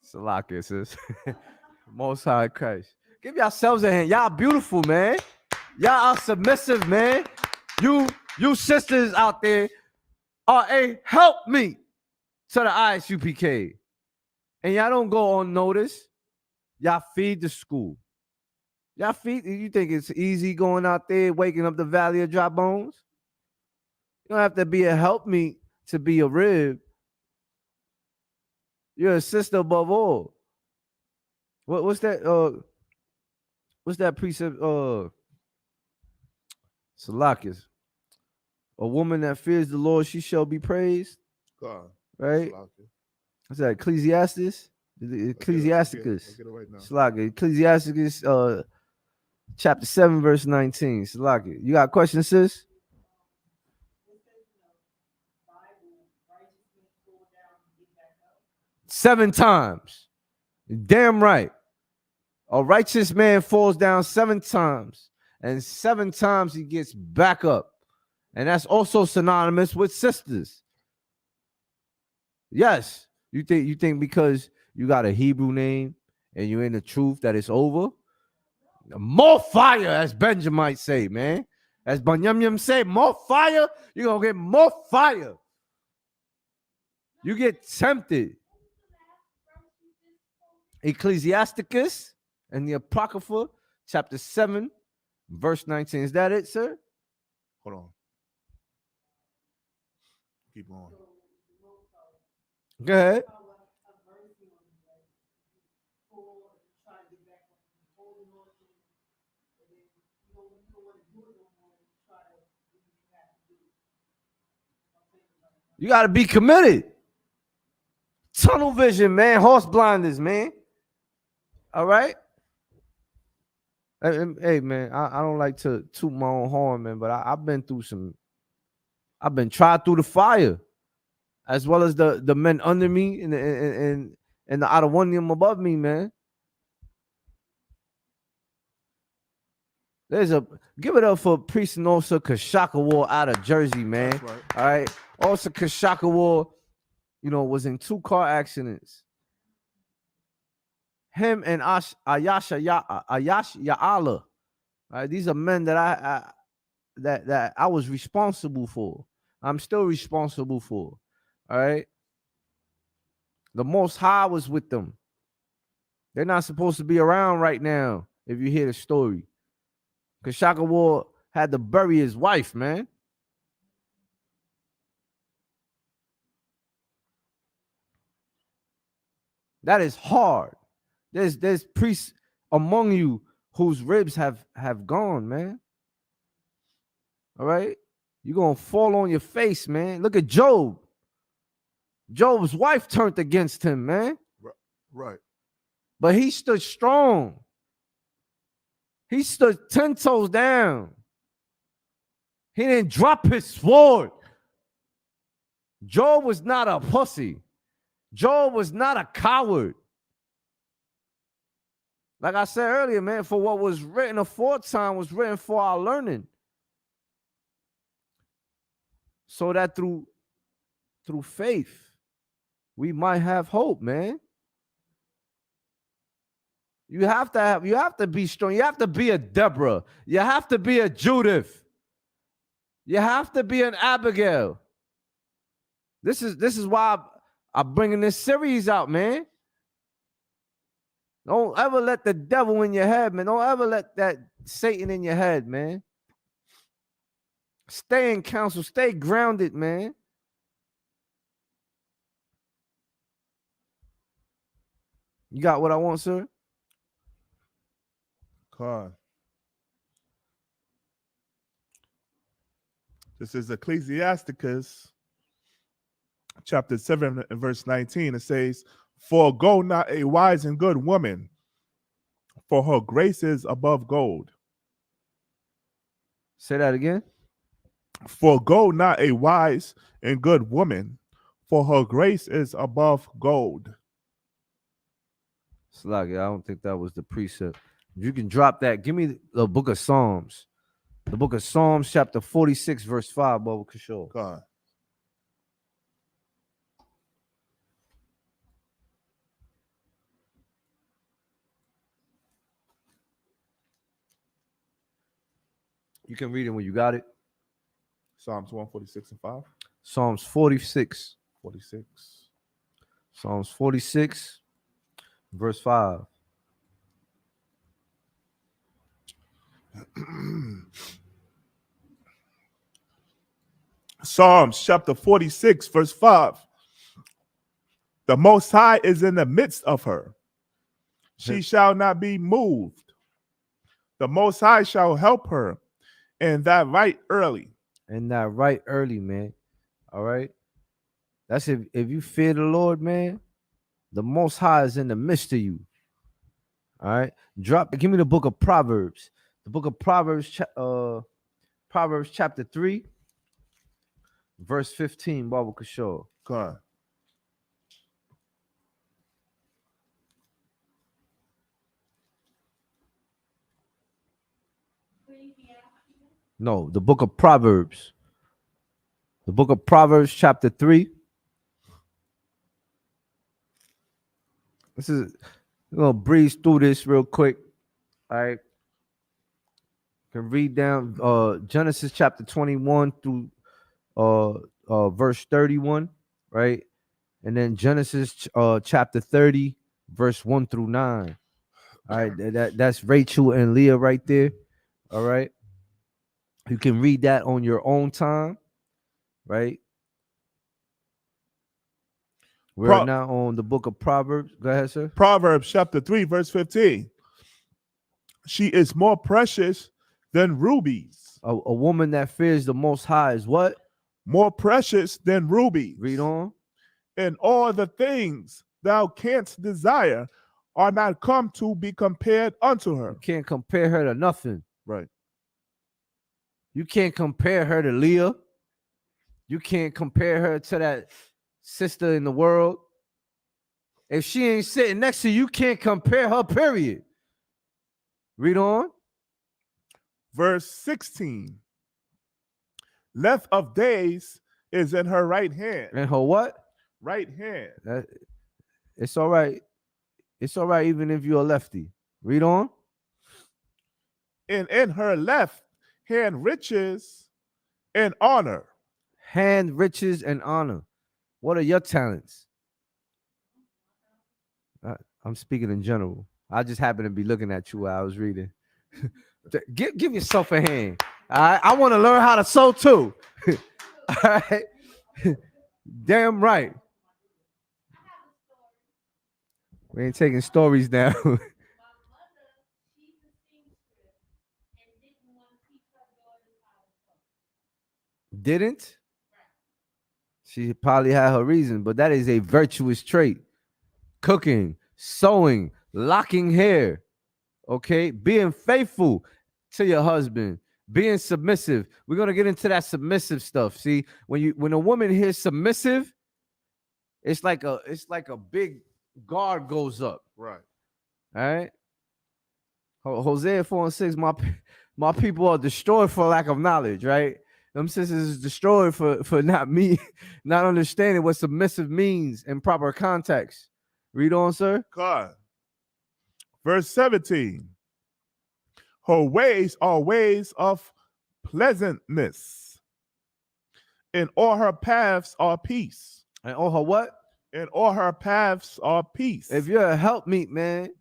Salaka, sis. Most High Christ. Give yourselves a hand. Y'all beautiful, man. Y'all are submissive, man. You sisters out there are a help me to the ISUPK. And y'all don't go unnoticed. Y'all feed the school. Y'all feed. You think it's easy going out there waking up the Valley of Dry Bones? You don't have to be a helpmeet to be a rib. You're a sister above all. What's that? What's that precept? Salakis. A woman that fears the Lord, she shall be praised. God. Right? Salaki. What's that? Ecclesiastes? Ecclesiasticus. I'll get it right now. Salaki. Ecclesiasticus chapter 7, verse 19. Salaki. You got questions, sis? Seven times. Damn right. A righteous man falls down 7 times, and 7 times he gets back up. And that's also synonymous with sisters. Yes. You think because you got a Hebrew name and you're in the truth that it's over? More fire, as Benjamin might say, man. As Banyamyam say, more fire, you're going to get more fire. You get tempted. Ecclesiasticus and the Apocrypha, chapter 7, verse 19. Is that it, sir? Hold on. Keep going. Go ahead. You got to be committed. Tunnel vision, man. Horse blinders, man. All right? Hey, man, I don't like to toot my own horn, man, but I've been through I've been tried through the fire, as well as the men under me and the Adawanium above me, man. Give it up for Priest and Officer Kashakawa out of Jersey, man. That's right. All right. Officer Kashakawa, was in 2 car accidents. Him and Ayash Ya'ala. Right, these are men that I was responsible for. I'm still responsible for. All right. The Most High was with them. They're not supposed to be around right now, if you hear the story. Because Shaka War had to bury his wife, man. That is hard. There's priests among you whose ribs have gone, man. All right? You're going to fall on your face, man. Look at Job. Job's wife turned against him, man. Right. But he stood strong. He stood 10 toes down. He didn't drop his sword. Job was not a pussy. Job was not a coward. Like I said earlier, man, for what was written aforetime was written for our learning. So that through faith, we might have hope, man. You have to be strong. You have to be a Deborah. You have to be a Judith. You have to be an Abigail. This is why I'm bringing this series out, man. Don't ever let the devil in your head, man. Don't ever let that Satan in your head, man. Stay in counsel. Stay grounded, man. You got what I want, sir? God. This is Ecclesiasticus chapter 7 and verse 19. It says, "Forgo not a wise and good woman, for her grace is above gold." Say that again. Forgo not a wise and good woman, for her grace is above gold. Sluggy, I don't think that was the precept. If you can drop that, give me the book of Psalms. The book of Psalms, chapter 46, verse 5, Baba Kishore. God. You can read it when you got it. Psalms 146 and 5. Psalms 46. 46. Psalms 46, verse 5. Psalms chapter 46, verse 5. The Most High is in the midst of her. She shall not be moved. The Most High shall help her, and that right early. And that right early, man. All right. That's if you fear the Lord, man, the Most High is in the midst of you. All right. Give me the book of Proverbs. The book of Proverbs, Proverbs chapter 3, verse 15, Baba Kishore. God. No, the book of Proverbs. The book of Proverbs chapter 3. This is, I'm going to breeze through this real quick. All right. Can read down Genesis chapter 21 through verse 31, right? And then Genesis chapter 30, verse 1 through 9. All right, that's Rachel and Leah right there. All right. You can read that on your own time, right? We're now on the book of Proverbs. Go ahead, sir. Proverbs chapter 3, verse 15. She is more precious than rubies. A woman that fears the Most High is what? More precious than rubies. Read on. And all the things thou canst desire are not come to be compared unto her. You can't compare her to nothing. Right. You can't compare her to Leah. You can't compare her to that sister in the world. If she ain't sitting next to you, you can't compare her, period. Read on. Verse 16. Length of days is in her right hand. And her what? Right hand. It's all right. It's all right even if you're a lefty. Read on. And in her left hand riches and honor. Hand, riches, and honor. What are your talents? I'm speaking in general. I just happen to be looking at you while I was reading. Give yourself a hand. All right. I want to learn how to sew too. All right. Damn right. We ain't taking stories now. Didn't? She probably had her reason, but that is a virtuous trait. Cooking, sewing, locking hair, okay? Being faithful to your husband, being submissive. We're gonna get into that submissive stuff. See, when a woman hears submissive, it's like a big guard goes up. Right. All right. Hosea 4:6. My people are destroyed for lack of knowledge, right? Them sisters is destroyed for not understanding what submissive means in proper context. Read on, sir. God. Verse 17. Her ways are ways of pleasantness, and all her paths are peace. And all her what? And all her paths are peace. If you're a helpmeet, man,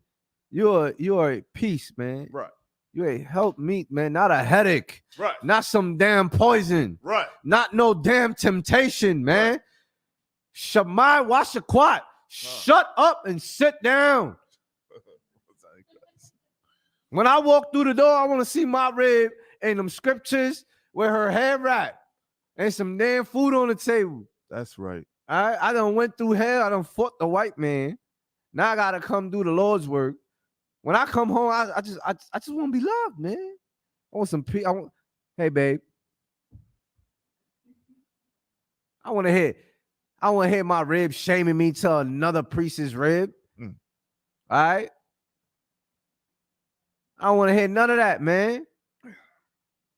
you're a peace, man. Right. You're a helpmeet, man, not a headache. Right. Not some damn poison. Right. Not no damn temptation, man. Right. Shamai Washaquat. Shut up and sit down. When I walk through the door, I want to see my rib and them scriptures with her hair wrapped and some damn food on the table. That's right. I done went through hell. I done fought the white man. Now I gotta come do the Lord's work. When I come home, I just want to be loved, man. I want some peace. Hey, babe. I want to hear my rib shaming me to another priest's rib. All right. I don't want to hear none of that, man.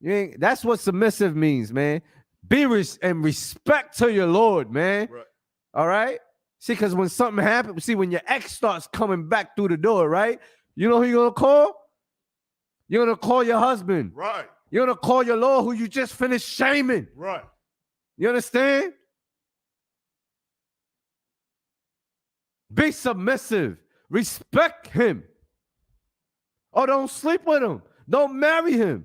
That's what submissive means, man. Be and respect to your Lord, man. Right. All right. See, because when something happens, when your ex starts coming back through the door, right? You know who you're gonna call? You're gonna call your husband. Right. You're gonna call your Lord who you just finished shaming. Right. You understand? Be submissive. Respect him. Or don't sleep with him. Don't marry him.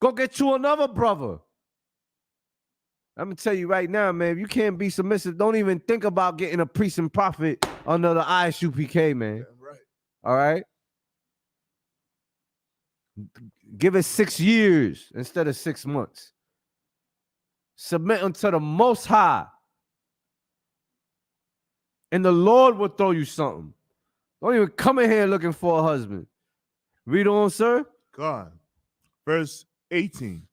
Go get you another brother. I'm gonna tell you right now, man, if you can't be submissive, don't even think about getting a priest and prophet under the ISUPK, man. Yeah, right. All right? Give it 6 years instead of 6 months. Submit unto the Most High. And the Lord will throw you something. Don't even come in here looking for a husband. Read on, sir. God. Verse 18.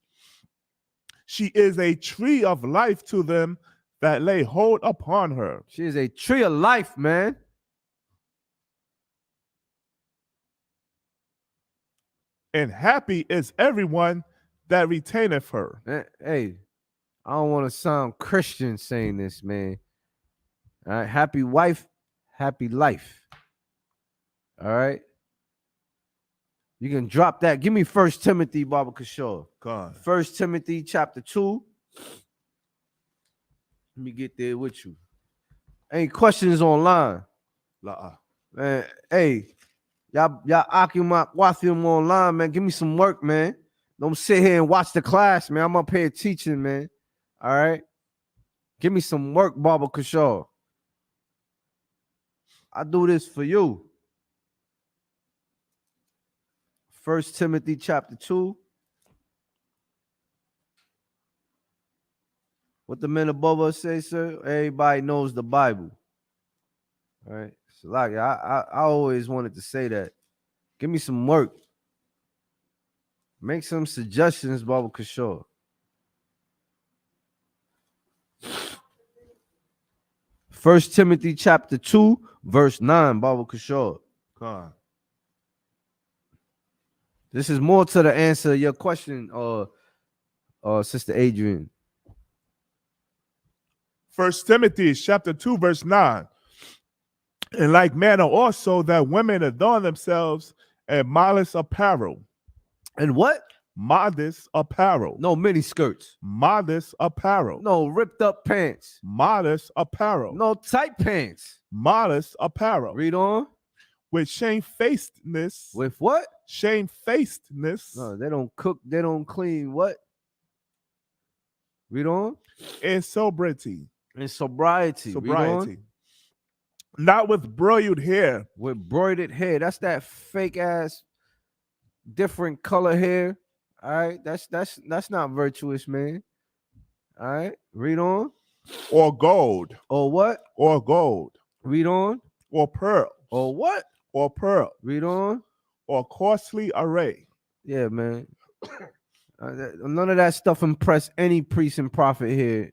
She is a tree of life to them that lay hold upon her. She is a tree of life, man. And happy is everyone that retaineth her. Hey, I don't want to sound Christian saying this, man. All right, happy wife, happy life. All right. You can drop that. Give me 1 Timothy, Baba Kishore. God. 1 Timothy chapter 2. Let me get there with you. Any questions online? La. Man, hey, y'all watch them online, man. Give me some work, man. Don't sit here and watch the class, man. I'm up here teaching, man. All right. Give me some work, Baba Kishore. I do this for you. 1 Timothy chapter 2. What the men above us say, sir? Everybody knows the Bible. All right. So like I always wanted to say that. Give me some work. Make some suggestions, Baba Kishore. First Timothy chapter 2, verse 9, Baba Kishore. God. This is more to the answer of your question, Sister Adrian. 1 Timothy chapter 2, verse 9. In like manner also that women adorn themselves in modest apparel. And what? Modest apparel. No mini skirts. Modest apparel. No ripped up pants. Modest apparel. No tight pants. Modest apparel. Read on. With shamefacedness. With what? Shamefacedness. No, they don't cook. They don't clean. What? Read on. And sobriety. And sobriety. Sobriety. Not with broidered hair. With broidered hair. That's that fake ass different color hair. All right. That's not virtuous, man. All right. Read on. Or gold. Or what? Or gold. Read on. Or pearl. Or what? Or pearl. Read on. Or costly array. Yeah, man. None of that stuff impressed any priest and prophet here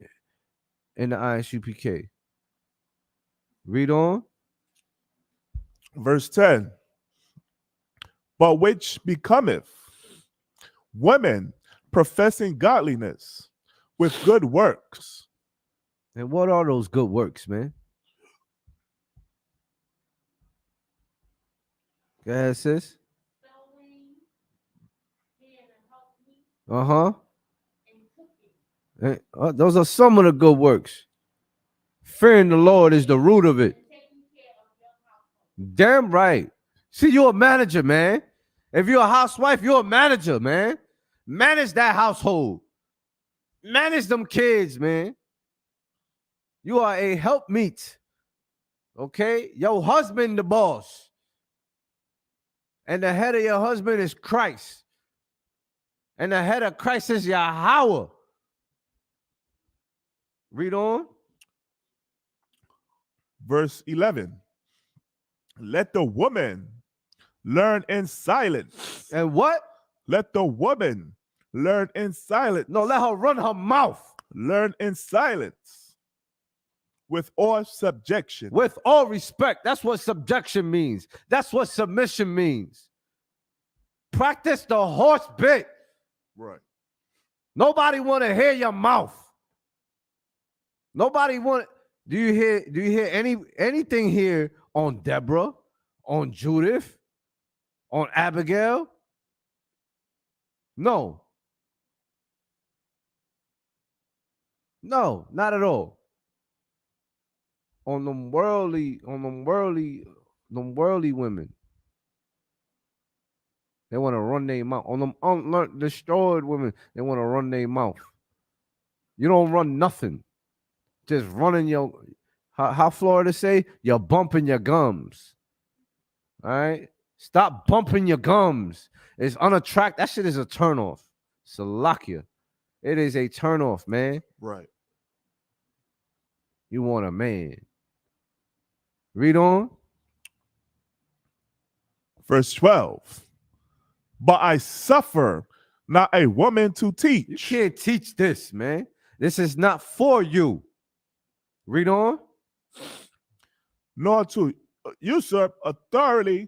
in the ISUPK. Read on. Verse 10. But which becometh women professing godliness with good works. And what are those good works, man? Go ahead, sis. Uh-huh. Those are some of the good works. Fearing the Lord is the root of it. Damn right. See, you're a manager, man. If you're a housewife, you're a manager, man. Manage that household. Manage them kids, man. You are a helpmeet. Okay? Your husband, the boss. And the head of your husband is Christ. And the head of Christ is Yahweh. Read on. Verse 11. Let the woman learn in silence. And what? Let the woman learn in silence. No, let her run her mouth. Learn in silence. With all subjection. With all respect. That's what subjection means. That's what submission means. Practice the horse bit. Right. Nobody want to hear your mouth. Nobody want. Do you hear anything here on Deborah, on Judith, on Abigail? No. No, not at all. On them worldly women. They want to run their mouth. On them unlearned, destroyed women, they want to run their mouth. You don't run nothing. Just running your, how Florida say, you're bumping your gums. All right? Stop bumping your gums. It's unattractive. That shit is a turnoff. Salakia. It is a turnoff, man. Right. You want a man. Read on. Verse 12. But I suffer not a woman to teach. You can't teach this, man. This is not for you. Read on. Nor to usurp authority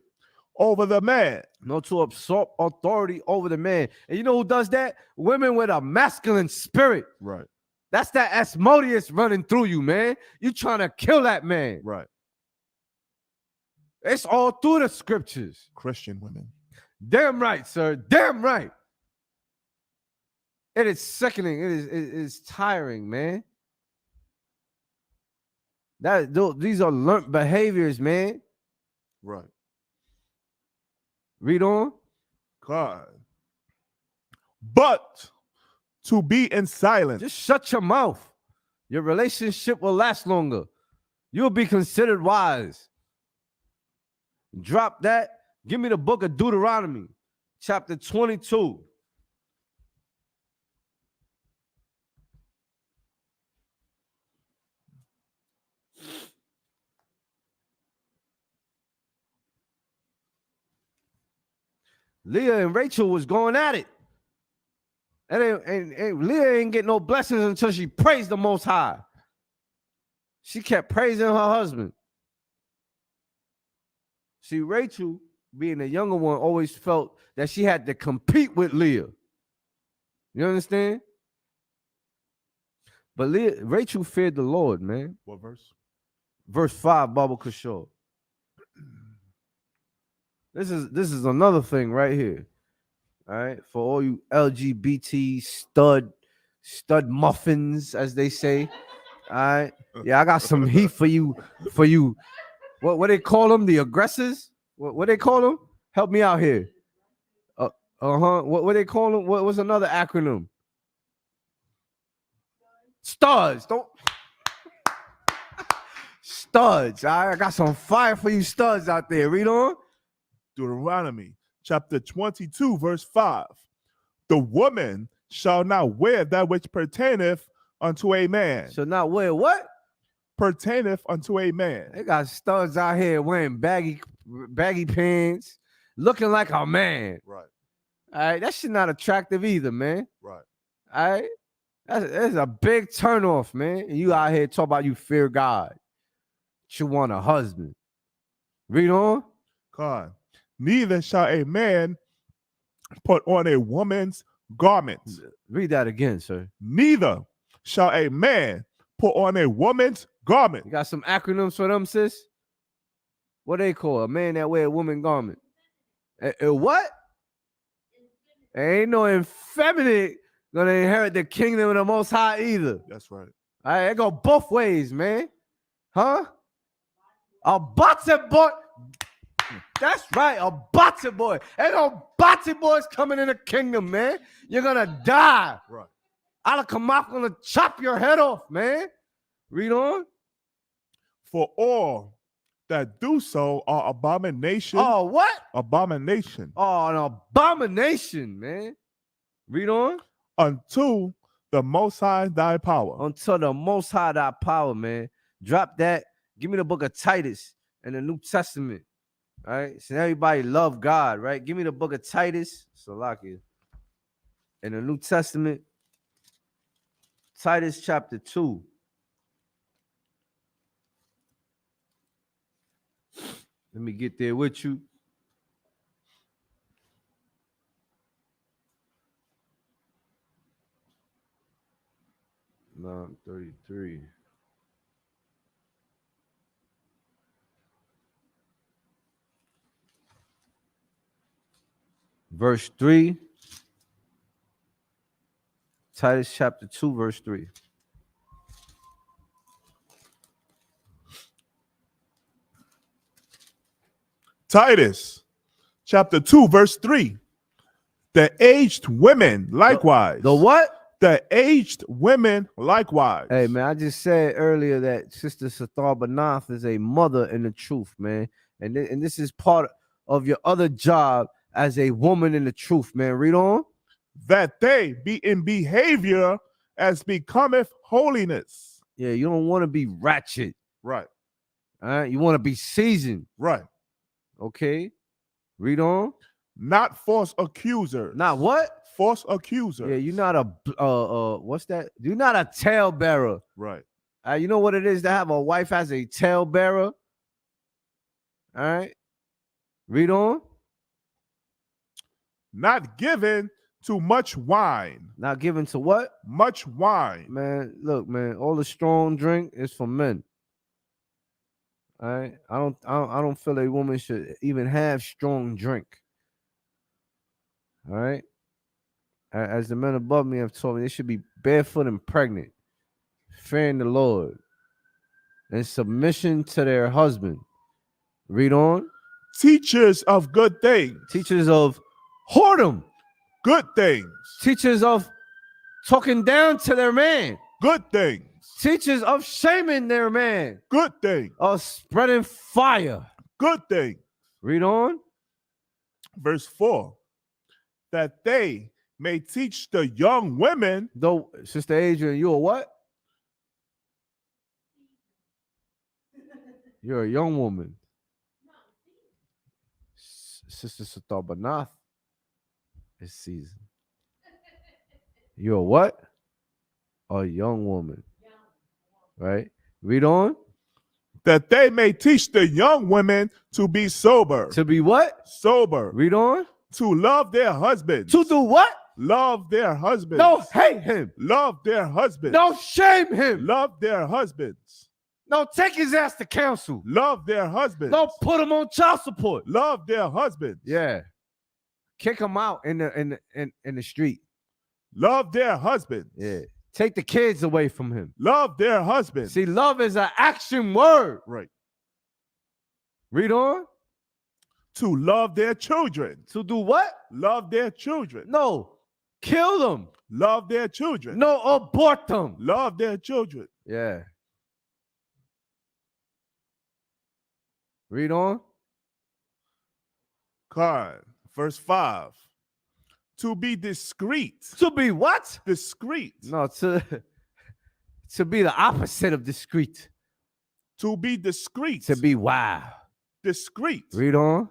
over the man. Nor to absorb authority over the man. And you know who does that? Women with a masculine spirit. Right. That's that Asmodeus running through you, man. You trying to kill that man. Right. It's all through the scriptures. Christian women. Damn right, sir. Damn right. It is sickening. It is tiring, man. These are learned behaviors, man. Right. Read on. God. But to be in silence. Just shut your mouth. Your relationship will last longer. You'll be considered wise. Drop that. Give me the book of Deuteronomy, chapter 22. Leah and Rachel was going at it. And Leah ain't get no blessings until she praised the Most High. She kept praising her husband. See, Rachel, being the younger one, always felt that she had to compete with Leah. You understand? But Rachel feared the Lord, man. What verse? Verse 5, Baba Kishore. This is another thing right here. All right, for all you LGBT stud muffins, as they say. All right, yeah, I got some heat for you. What they call them? The aggressors? What they call them? Help me out here. What they call them? What's another acronym? Studs. Don't. Studs. All right, I got some fire for you studs out there. Read on. Deuteronomy chapter 22, verse 5. The woman shall not wear that which pertaineth unto a man. Shall not wear what? Pertaineth unto a man. They got studs out here wearing baggy pants, looking like a man. Right. All right, that shit not attractive either, man. Right. All right, that's a big turnoff, man. And you out here talking about you fear God. You want a husband. Read on. God. Neither shall a man put on a woman's garments. Read that again, sir. Neither shall a man put on a woman's garment. You got some acronyms for them, sis? What they call a man that wear a woman garment? What? Ain't no effeminate gonna inherit the kingdom of the Most High either. That's right. All right, it go both ways, man. Huh? A bottom boy. That's right, a bottom boy. Ain't no bottom boys coming in the kingdom, man. You're gonna die. Right. Allah Kamaf gonna chop your head off, man. Read on. For all that do so are abomination. Oh, what? Abomination. Oh, an abomination, man. Read on. Unto the Most High thy power. Until the Most High thy power, man. Drop that. Give me the book of Titus in the New Testament. All right. So everybody love God, right? Give me the book of Titus. Salakia. In the New Testament. Titus chapter 2. Let me get there with you. No, 33. Verse 3. Titus chapter 2, verse 3. Titus chapter 2, verse 3. The aged women likewise. The what? The aged women likewise. Hey, man, I just said earlier that Sister Sathar Banath is a mother in the truth, man. And this is part of your other job as a woman in the truth, man. Read on. That they be in behavior as becometh holiness. Yeah, you don't want to be ratchet. Right. All right, you want to be seasoned. Right. Okay. Read on. Not false accusers. Not what? False accusers. Yeah, you're not a what's that? You're not a talebearer. Right. You know what it is to have a wife as a talebearer? All right. Read on. Not given to much wine. Not given to what? Much wine. Man, look, man, all the strong drink is for men. All right. I don't feel a woman should even have strong drink. All right. As the men above me have told me, they should be barefoot and pregnant, fearing the Lord, in submission to their husband. Read on. Teachers of good things. Teachers of whoredom. Good things. Teachers of talking down to their man. Good things. Teachers of shaming their man. Good things. Of spreading fire. Good things. Read on. Verse 4. That they may teach the young women. Though, Sister Adrian, you a what? You're a young woman. Sister Sathar Banath is seasoned. You're a what? A young woman. Right? Read on. That they may teach the young women to be sober. To be what? Sober. Read on. To love their husbands. To do what? Love their husbands. No, hate him. Love their husbands. No, shame him. Love their husbands. No, take his ass to council. Love their husbands. No, put him on child support. Love their husbands. Yeah. Kick him out in the street. Love their husbands. Yeah. Take the kids away from him. Love their husbands. See, love is an action word. Right. Read on. To love their children. To do what? Love their children. No. Kill them. Love their children. No, abort them. Love their children. Yeah. Read on. Verse 5. To be discreet. To be what? Discreet. No, to be the opposite of discreet. To be discreet. To be wild. Discreet. Read on.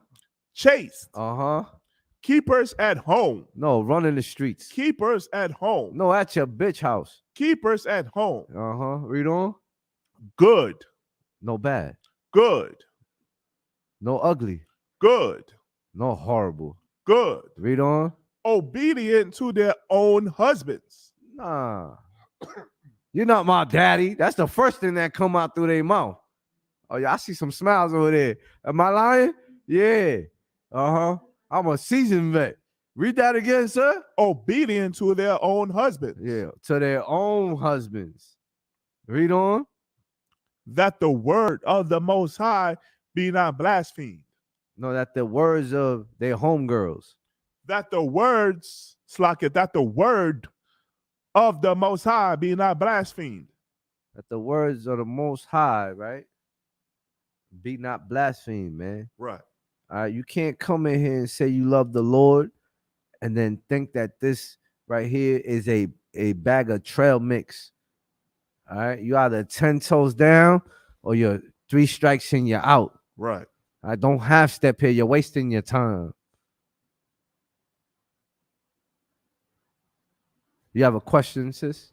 Chaste. Uh-huh. Keepers at home. No, run in the streets. Keepers at home. No, at your bitch house. Keepers at home. Uh-huh. Read on. Good. No bad. Good. No ugly. Good. No horrible. Good. Read on. Obedient to their own husbands. Nah. You're not my daddy. That's the first thing that come out through their mouth. Oh, yeah, I see some smiles over there. Am I lying? Yeah. Uh-huh. I'm a seasoned vet. Read that again, sir. Obedient to their own husbands. Yeah, to their own husbands. Read on. That the word of the Most High be not blasphemed. No, that the words of their homegirls. That the words, that the word of the Most High be not blasphemed. That the words of the Most High, right? Be not blasphemed, man. Right. All right, you can't come in here and say you love the Lord and then think that this right here is a bag of trail mix. All right, you either 10 toes down or you're 3 strikes and you're out. Right. I don't half step here. You're wasting your time. You have a question, sis?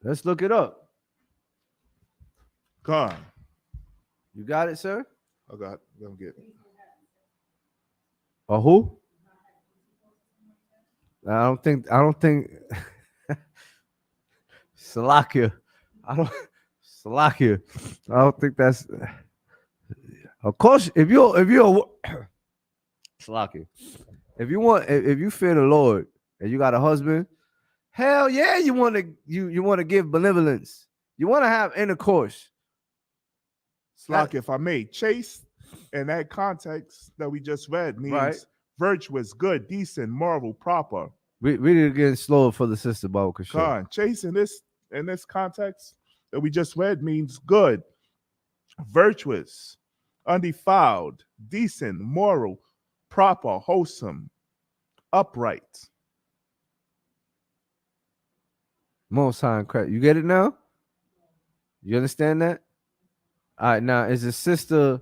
Let's look it up. Come. You got it, sir? I got it. Let me get it. Or who? I don't think Salakia. Salakia. I don't think that's of course if you're Salakia. If you fear the Lord and you got a husband, hell yeah, you want to give benevolence. You want to have intercourse. Slack, if I may, chaste in that context that we just read means Right. virtuous, good, decent, moral, proper. Read it again slower for the sister, Bible could show. Con. Chaste in this context that we just read means good, virtuous, undefiled, decent, moral, proper, wholesome, upright. Most High in Christ. You get it now? You understand that? All right, now is a sister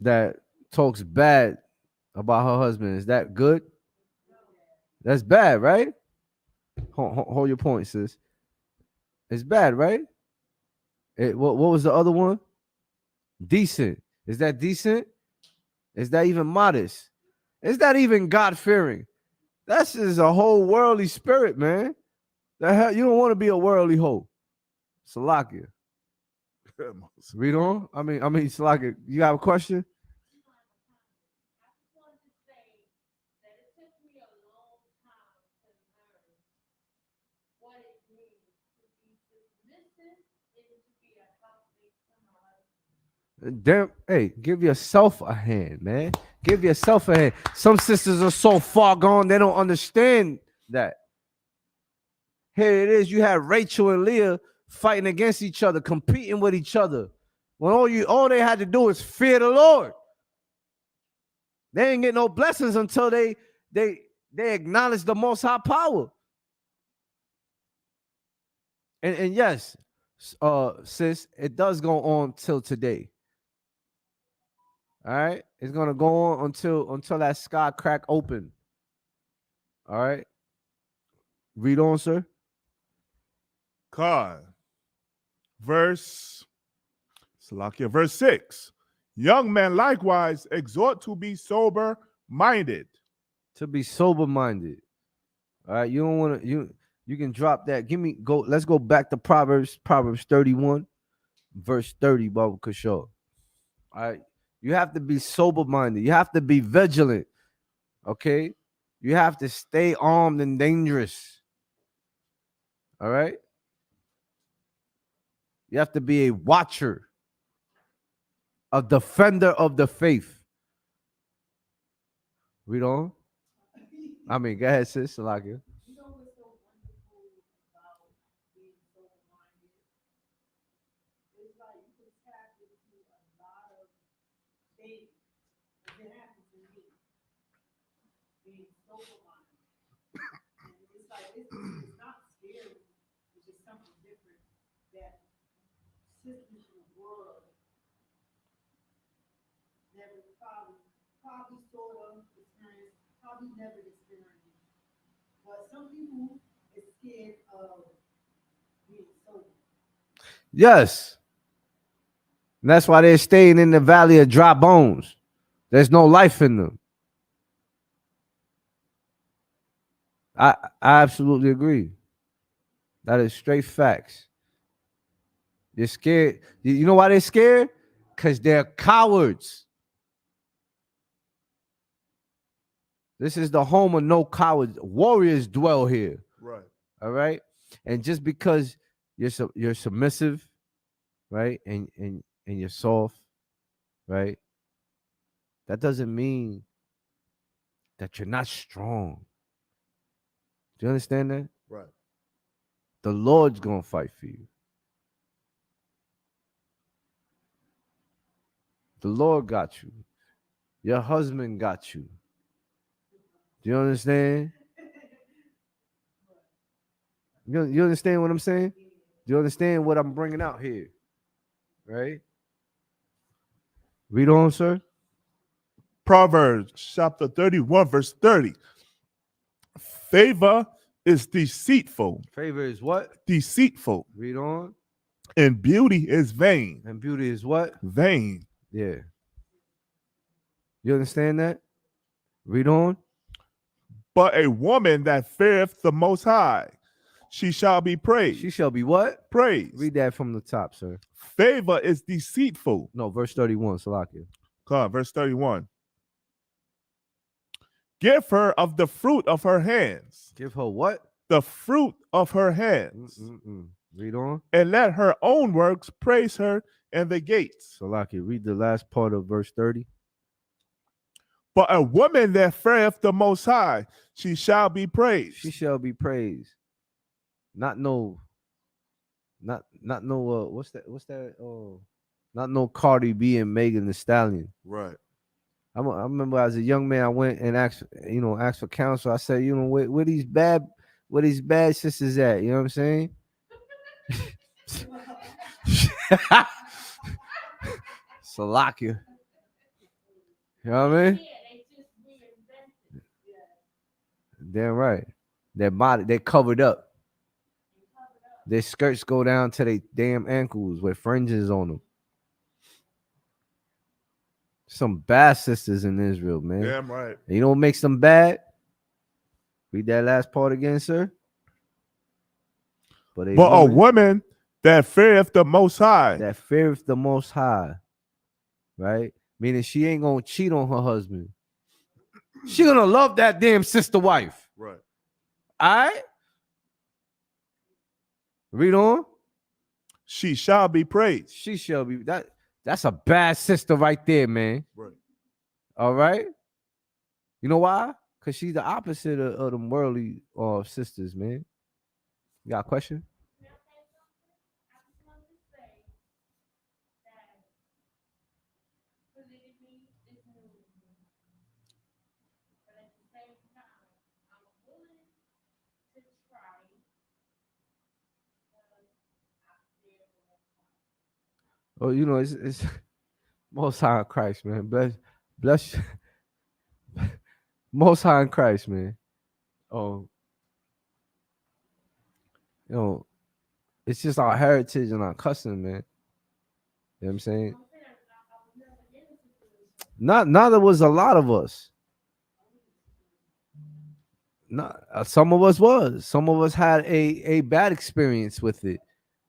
that talks bad about her husband, is that good? That's bad, right? Hold your point, sis. It's bad, right? What was the other one? Decent. Is that decent? Is that even modest? Is that even God-fearing? That's just a whole worldly spirit, man. The hell, you don't want to be a worldly hoe. Salakia. Read on. I mean, Salakia, you have a question? Damn, hey, give yourself a hand, man. Give yourself a hand. Some sisters are so far gone, they don't understand that. Here it is. You have Rachel and Leah fighting against each other, competing with each other. When all they had to do is fear the Lord. They ain't get no blessings until they acknowledge the Most High power. And yes, sis, it does go on till today. All right, it's gonna go on until that sky crack open. All right, read on, sir. God. Verse 6. Young men likewise exhort to be sober-minded. To be sober-minded. All right, you don't want to you can drop that. Let's go back to Proverbs 31, verse 30, Baba Kishore. All right. You have to be sober-minded. You have to be vigilant. Okay? You have to stay armed and dangerous. All right? You have to be a watcher, a defender of the faith. Read on. I mean, go ahead, sis. Salakia. You know what's so wonderful about being sober-minded? It's like you can tap into a lot of things. It happened to me, being sober-minded. And it's like, it's not scary. It's just something different that sisters in the world never probably sort of experienced, probably never experienced. But some people is scared of being sober. Yes. And that's why they're staying in the valley of dry bones. There's no life in them. I absolutely agree. That is straight facts. They're scared. You know why they're scared? Because they're cowards. This is the home of no cowards. Warriors dwell here. Right. All right. And just because you're submissive, right, and you're soft, right, that doesn't mean that you're not strong. Do you understand that? Right. The Lord's gonna fight for you. The Lord got you. Your husband got you. Do you understand? You understand what I'm saying? Do you understand what I'm bringing out here? Right? Read on, sir. Proverbs chapter 31, verse 30. Favor is deceitful. Favor is what? Deceitful. Read on. And beauty is vain. And beauty is what? Vain. Yeah. You understand that? Read on. But a woman that feareth the Most High, she shall be praised. She shall be what? Praised. Read that from the top, sir. Favor is deceitful. No, verse 31, Salakia. Come on, verse 31. Give her of the fruit of her hands. Give her what? The fruit of her hands. Read on. and let her own works praise her in the gates. Salaki, read the last part of verse 30. But a woman that feareth the Most High, she shall be praised. She shall be praised. Not no what's that? Oh, not no Cardi B and Megan Thee Stallion. Right. I remember as a young man, I went and asked for counsel. I said, where these bad sisters at? You know what I'm saying? Salakia. You know what I mean? Damn right. Their body, they covered up. Their skirts go down to their damn ankles with fringes on them. Some bad sisters in Israel, man. Damn right. And you know what makes them bad? Read that last part again, sir. But a woman that feareth the Most High. That feareth the Most High. Right? Meaning she ain't gonna cheat on her husband. She gonna love that damn sister wife. Right. All right? Read on. She shall be praised. She shall be. That's a bad sister right there, man. Right. All right? You know why? Because she's the opposite of them worldly sisters, man. You got a question? Oh, it's Most High in Christ, man. Bless Most High in Christ, man. Oh, it's just our heritage and our custom, man. You know what I'm saying? Neither was a lot of us. Not some of us was. Some of us had a bad experience with it,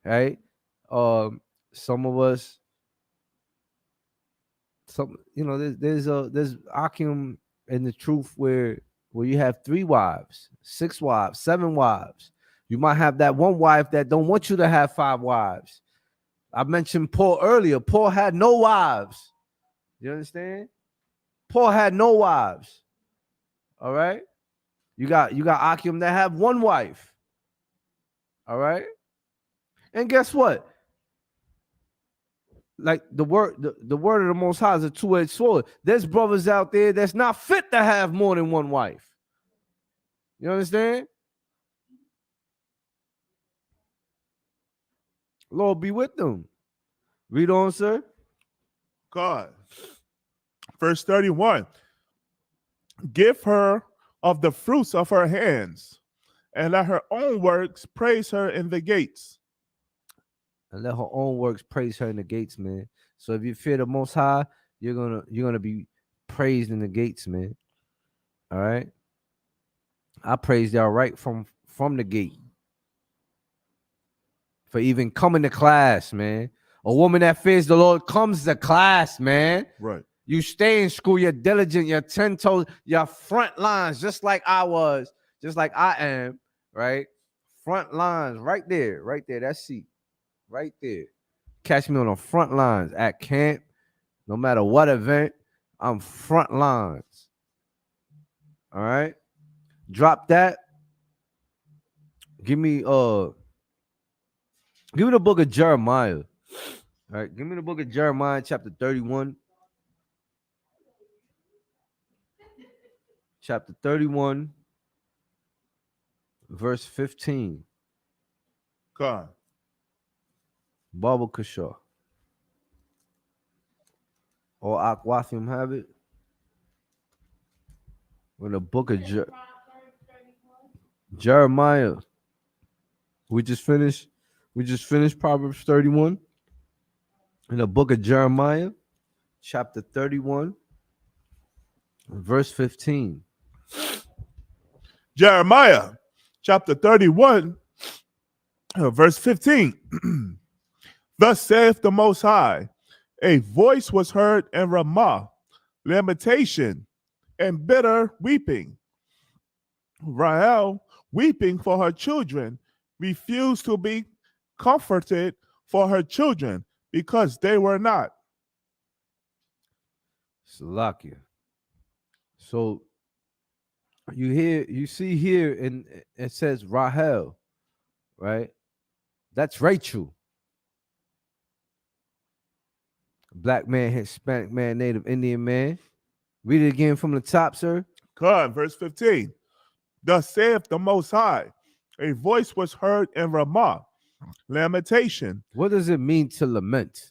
right? Some of us, there's Akim in the truth where you have 3 wives, 6 wives, 7 wives. You might have that one wife that don't want you to have 5 wives. I mentioned Paul earlier. Paul had no wives. You understand? Paul had no wives. All right. You got Akim that have 1 wife. All right. And guess what? Like the word of the Most High is a 2-edged sword. There's brothers out there that's not fit to have more than 1 wife. You understand? Lord be with them. Read on, sir. God. Verse 31. Give her of the fruits of her hands, and let her own works praise her in the gates. And let her own works praise her in the gates, man. So if you fear the Most High, you're gonna be praised in the gates, man. All right. I praise y'all right from the gate for even coming to class, man. A woman that fears the Lord comes to class, man. Right. You stay in school, you're diligent, you're 10 toes, you're front lines, just like I was, just like I am, right? Front lines, right there, that seat, right there. Catch me on the front lines at camp, no matter what event, I'm front lines. All right? Drop that. Give me the book of Jeremiah. All right, give me the book of Jeremiah, chapter 31. Chapter 31, verse 15. God. Baba Kashaw. Or Akwathim have it. In the book of Jeremiah. We just finished Proverbs 31. In the book of Jeremiah, chapter 31, verse 15. Jeremiah, chapter 31, verse 15. Thus saith the Most High, a voice was heard in Ramah, lamentation and bitter weeping. Rachaal, weeping for her children, refused to be comforted for her children because they were not. Salakia. So you see here, and it says Rachaal, right? That's Rachel. Black man, Hispanic man, Native Indian man. Read it again from the top, sir. God, verse 15. Thus saith the Most High, a voice was heard in Ramah, lamentation. What does it mean to lament?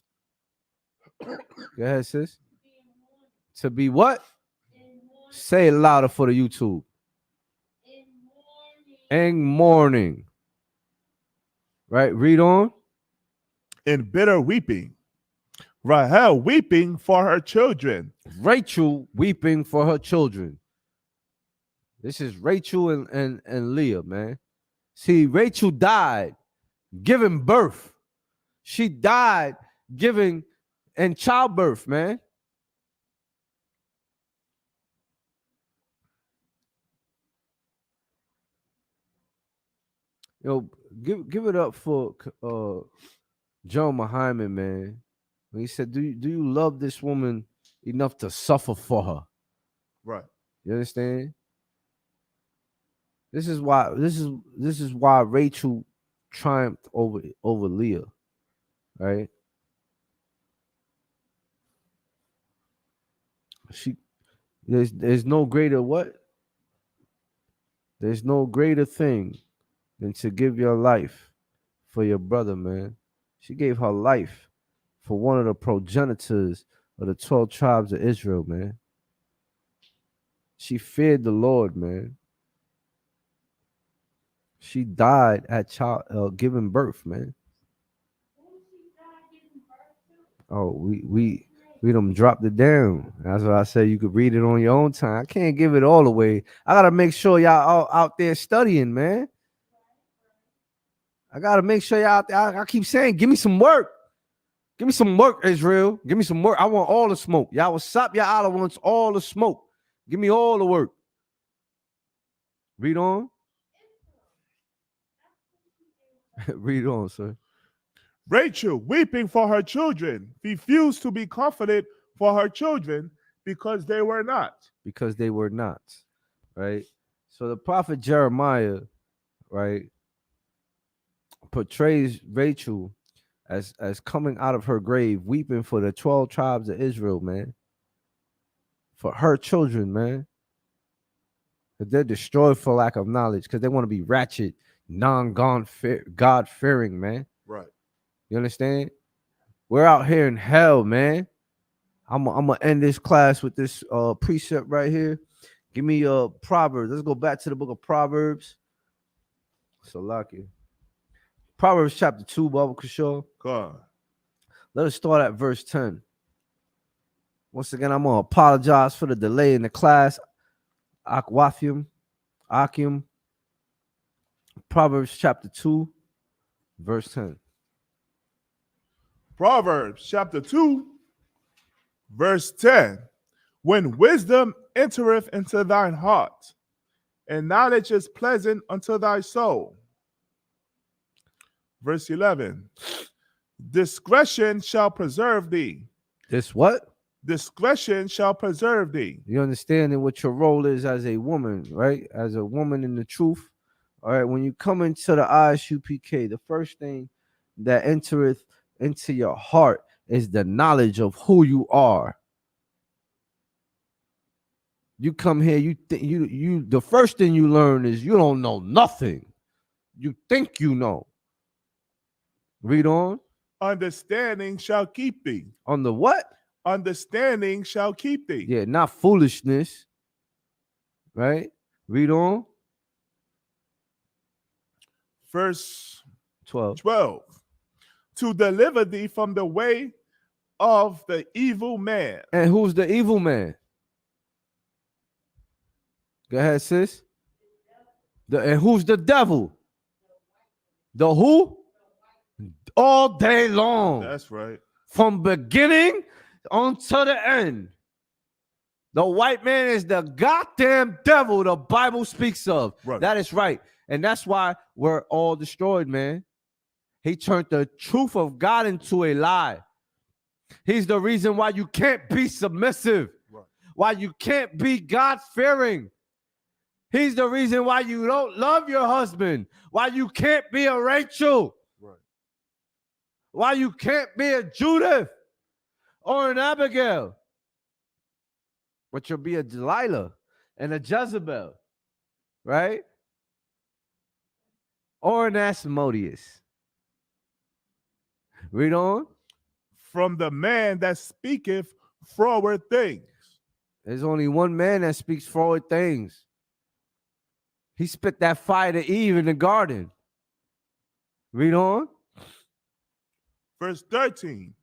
Go ahead, sis. To be what? Say it louder for the YouTube. In mourning. Right? Read on. In bitter weeping. Rachael weeping for her children. Rachel weeping for her children. This is Rachel and Leah, man. See, Rachel died giving birth. She died giving in childbirth, man. Yo, give it up for John Muhammad, man. When he said, do you love this woman enough to suffer for her? Right. You understand? This is why Rachel triumphed over Leah, right? There's no greater what? There's no greater thing than to give your life for your brother, man. She gave her life for one of the progenitors of the 12 tribes of Israel, man. She feared the Lord, man. She died at giving birth, man. Oh, we done dropped it down. That's what I said. You could read it on your own time. I can't give it all away. I gotta make sure y'all all out there studying, man. I gotta make sure y'all out there. I keep saying, give me some work. Give me some work, Israel. Give me some work. I want all the smoke. Y'all will stop y'all out. Wants all the smoke. Give me all the work. Read on. Read on, sir. Rachel, weeping for her children, refused to be comforted for her children because they were not. Because they were not, right? So the prophet Jeremiah, right, portrays Rachel as coming out of her grave, weeping for the 12 tribes of Israel, man. For her children, man. They're destroyed for lack of knowledge because they want to be ratchet, God-fearing, man. Right. You understand? We're out here in hell, man. I'm gonna end this class with this precept right here. Give me Proverbs. Let's go back to the book of Proverbs. So lucky. Proverbs chapter 2, Baba Kashaw. God. Let us start at verse 10. Once again, I'm gonna apologize for the delay in the class. Akim. Proverbs chapter 2, verse 10. Proverbs chapter 2, verse 10. When wisdom entereth into thine heart, and knowledge is pleasant unto thy soul. Verse 11. Discretion shall preserve thee. This what? Discretion shall preserve thee. You understanding what your role is as a woman, right? As a woman in the truth. All right. When you come into the ISUPK, the first thing that entereth into your heart is the knowledge of who you are. You come here, you the first thing you learn is you don't know nothing. You think you know. Read on. Understanding shall keep thee. On the what? Understanding shall keep thee. Yeah, not foolishness. Right? Read on. Verse 12. To deliver thee from the way of the evil man. And who's the evil man? Go ahead, sis. And who's the devil? The who? All day long. That's right. From beginning until the end. The white man is the goddamn devil the Bible speaks of. Right. That is right. And that's why we're all destroyed, man. He turned the truth of God into a lie. He's the reason why you can't be submissive, Right. why you can't be God-fearing. He's the reason why you don't love your husband, why you can't be a Rachel, Right. why you can't be a Judith or an Abigail, but you'll be a Delilah and a Jezebel, right? Or an Asmodeus. Read on. From the man that speaketh forward things. There's only one man that speaks forward things. He spit that fire to Eve in the garden. Read on. Verse 13.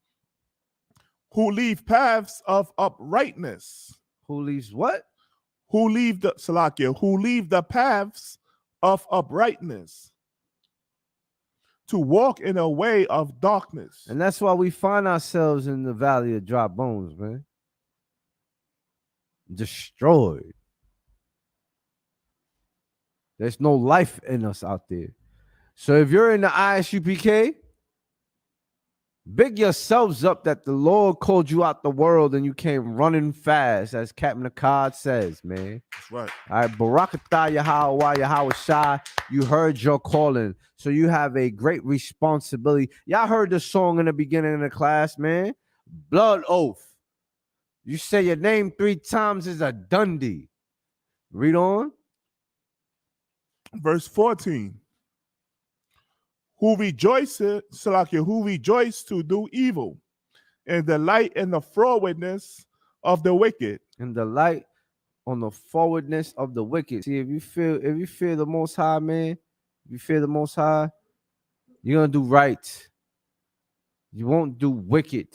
Who leave paths of uprightness. Who leaves what? Who leave the Salakia, who leave the paths of uprightness to walk in a way of darkness. And that's why we find ourselves in the valley of dry bones, man. Destroyed. There's no life in us out there. So if you're in the ISUPK, big yourselves up that the Lord called you out the world and you came running fast, as Captain Akkad says, man. That's right. All right, Barakatah Yahweh Shai, you heard your calling. So you have a great responsibility. Y'all heard the song in the beginning of the class, man. Blood oath. You say your name 3 times is a Dundee. Read on. Verse 14. Who rejoices, Salakia, who rejoice to do evil, and delight in the frowardness of the wicked. And the light on the forwardness of the wicked. See, if you fear the Most High, man, if you fear the Most High, you're gonna do right. You won't do wicked.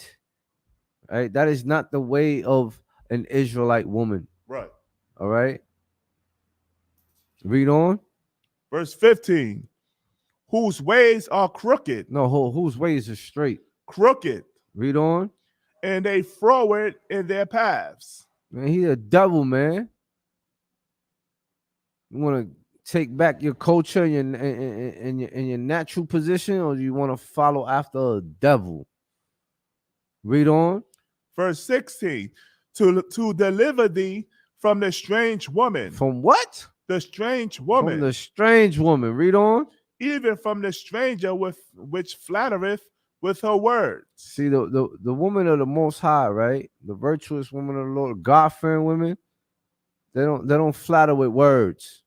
Right? That is not the way of an Israelite woman. Right. All right. Read on. Verse 15. Whose ways are crooked. No, whose ways are straight. Crooked. Read on. And they froward in their paths. Man, he's a devil, man. You want to take back your culture and your natural position, or do you want to follow after a devil? Read on. Verse 16. To deliver thee from the strange woman. From what? The strange woman. From the strange woman. Read on. Even from the stranger which flattereth with her words. See, the woman of the Most High, right? The virtuous woman of the Lord, God-fearing women, they don't flatter with words.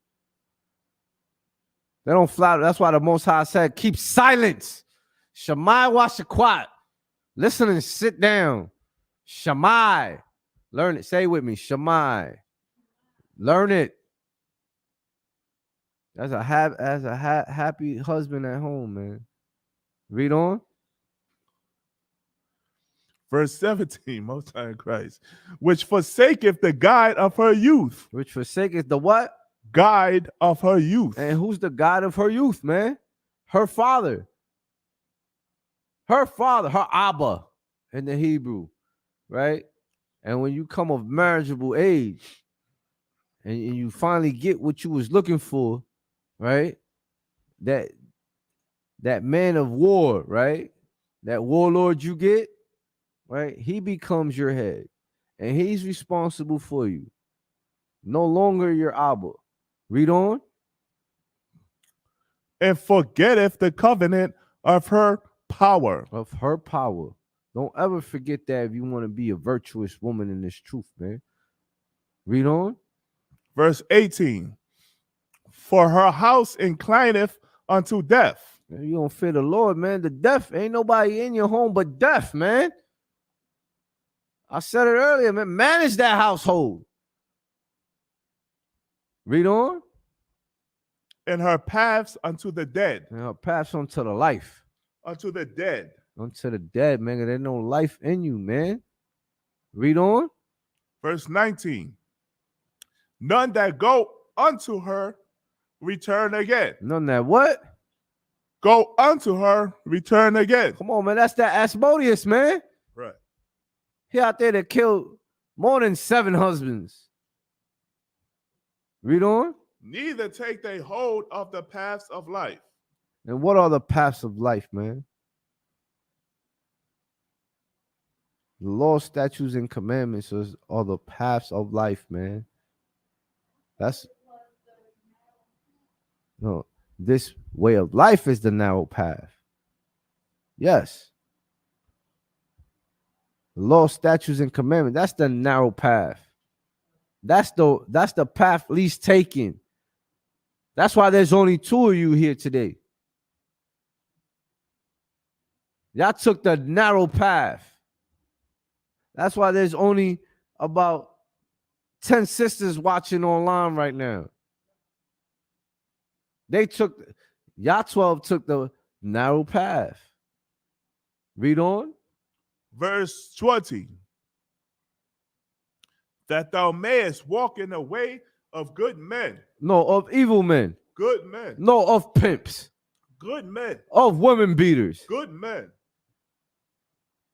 They don't flatter. That's why the Most High said, keep silence. Shammai washakwat. Listen and sit down. Shammai. Learn it. Say it with me. Shammai. Learn it. As a happy husband at home, man. Read on. Verse 17, Most High in Christ, which forsaketh the guide of her youth. Which forsaketh the what? Guide of her youth. And who's the guide of her youth, man? Her father. Her father, her Ahabah in the Hebrew, right? And when you come of marriageable age and you finally get what you was looking for, right? That man of war, right? That warlord you get, right? He becomes your head and he's responsible for you. No longer your Abba. Read on. And forgetteth the covenant of her power. Of her power. Don't ever forget that if you want to be a virtuous woman in this truth, man. Read on. Verse 18. For her house inclineth unto death. Man, you don't fear the Lord, man. The death, ain't nobody in your home but death, man. I said it earlier, man. Manage that household. Read on. And her paths unto the dead. And her paths unto the life. Unto the dead. Unto the dead, man. There's no life in you, man. Read on. Verse 19. None that go unto her return again. None that what? Go unto her, return again. Come on, man. That's that Asmodeus, man. Right. He out there that killed more than 7 husbands. Read on. Neither take they hold of the paths of life. And what are the paths of life, man? The law, statutes, and commandments are the paths of life, man. That's no. This way of life is the narrow path. Yes. The law, statutes, and commandments. That's the narrow path. That's the path least taken. That's why there's only 2 of you here today. Y'all took the narrow path. That's why there's only about 10 sisters watching online right now. Y'all 12 took the narrow path. Read on. Verse 20. That thou mayest walk in the way of good men. No, of evil men. Good men. No, of pimps. Good men. Of women beaters. Good men.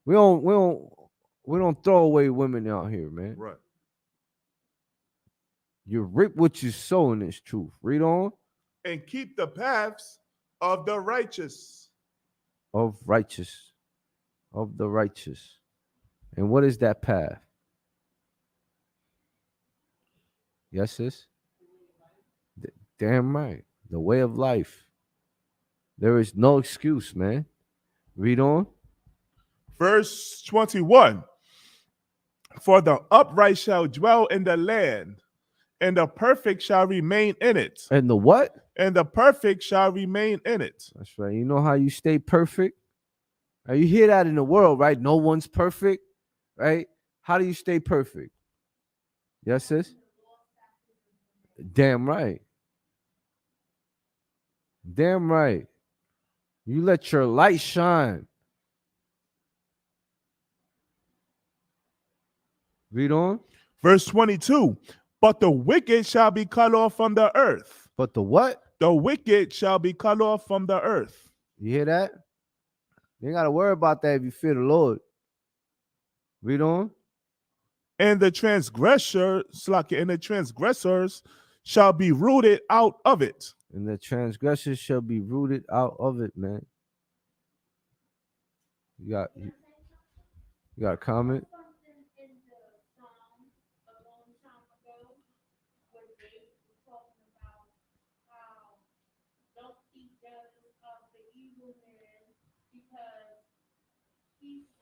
We don't throw away women out here, man. Right. You reap what you sow in this truth. Read on. And keep the paths of the righteous. Of righteous. Of the righteous. And what is that path? Yes, sis? Damn right. The way of life. There is no excuse, man. Read on. Verse 21. For the upright shall dwell in the land, and the perfect shall remain in it. And the what? And the perfect shall remain in it. That's right. You know how you stay perfect? Right? You hear that in the world, right? No one's perfect, right? How do you stay perfect? Yes, sis? Damn right. Damn right. You let your light shine. Read on. Verse 22. But the wicked shall be cut off from the earth. But the what? The wicked shall be cut off from the earth. You hear that? You ain't got to worry about that if you fear the Lord. Read on. And the transgressors shall be rooted out of it. And the transgressors shall be rooted out of it, man. You got a comment?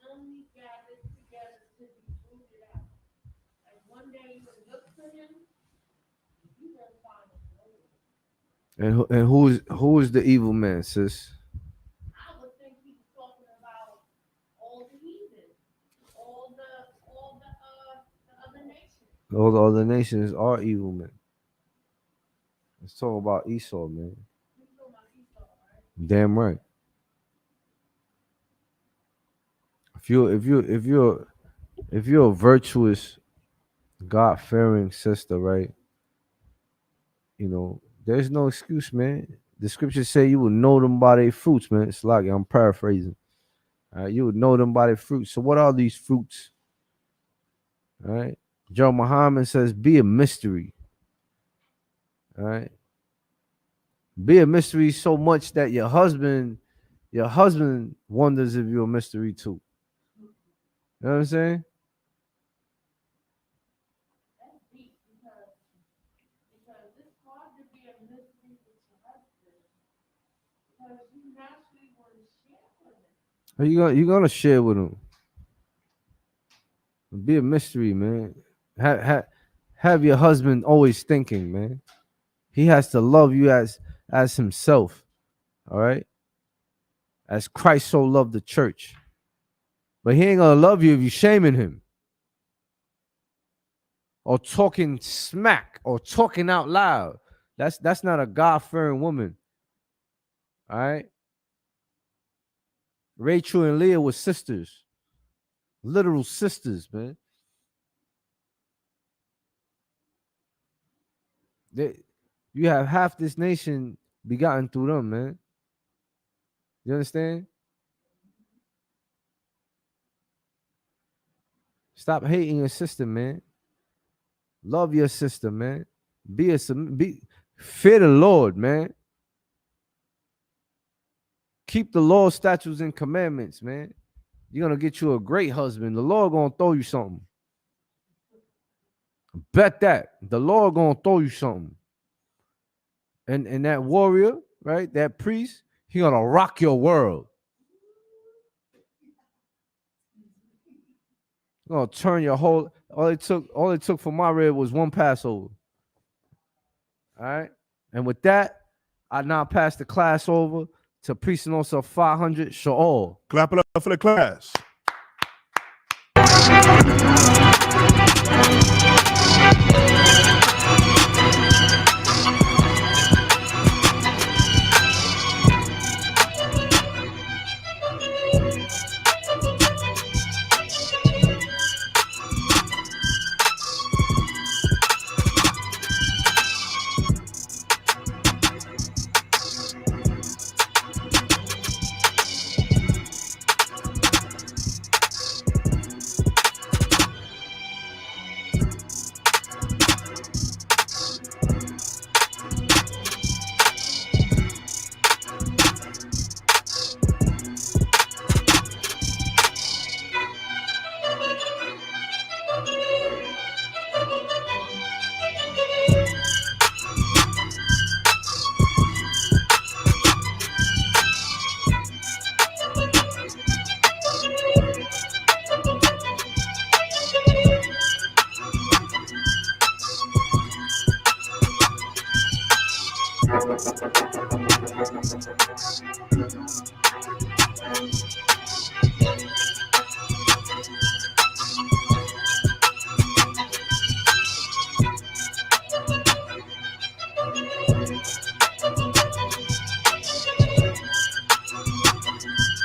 Only gathered together to be rooted out. Like one day you look for him, you gonna find him. And who is the evil man, sis? I would think he was talking about all the heathen, all the other nations. All the other nations are evil men. Let's talk about Esau, man. You talking about Esau, right? Damn right. If you're a virtuous, God-fearing sister, right? You know, there's no excuse, man. The scriptures say you will know them by their fruits, man. It's like I'm paraphrasing. All right, you would know them by their fruits. So what are these fruits? All right. Joe Muhammad says, be a mystery. All right. Be a mystery so much that your husband wonders if you're a mystery too. You know what I'm saying? That's deep because it's hard to be a mystery with your husband because you naturally want to share with him. You're gonna share with him. Be a mystery, man. Have your husband always thinking, man. He has to love you as himself. All right? As Christ so loved the church. But he ain't gonna love you if you're shaming him. Or talking smack or talking out loud. That's not a God-fearing woman. All right? Rachel and Leah were sisters. Literal sisters, man. You have half this nation begotten through them, man. You understand? Stop hating your sister, man. Love your sister, man. Fear the Lord, man. Keep the law, statutes, and commandments, man. You're gonna get you a great husband. The Lord gonna throw you something. Bet that. The Lord gonna throw you something. And that warrior, right? That priest, he gonna rock your world. Gonna turn your whole. All it took for my rib was one Passover. All right. And with that, I now pass the class over to Priest and also 500 Rachaal. Clap it up for the class.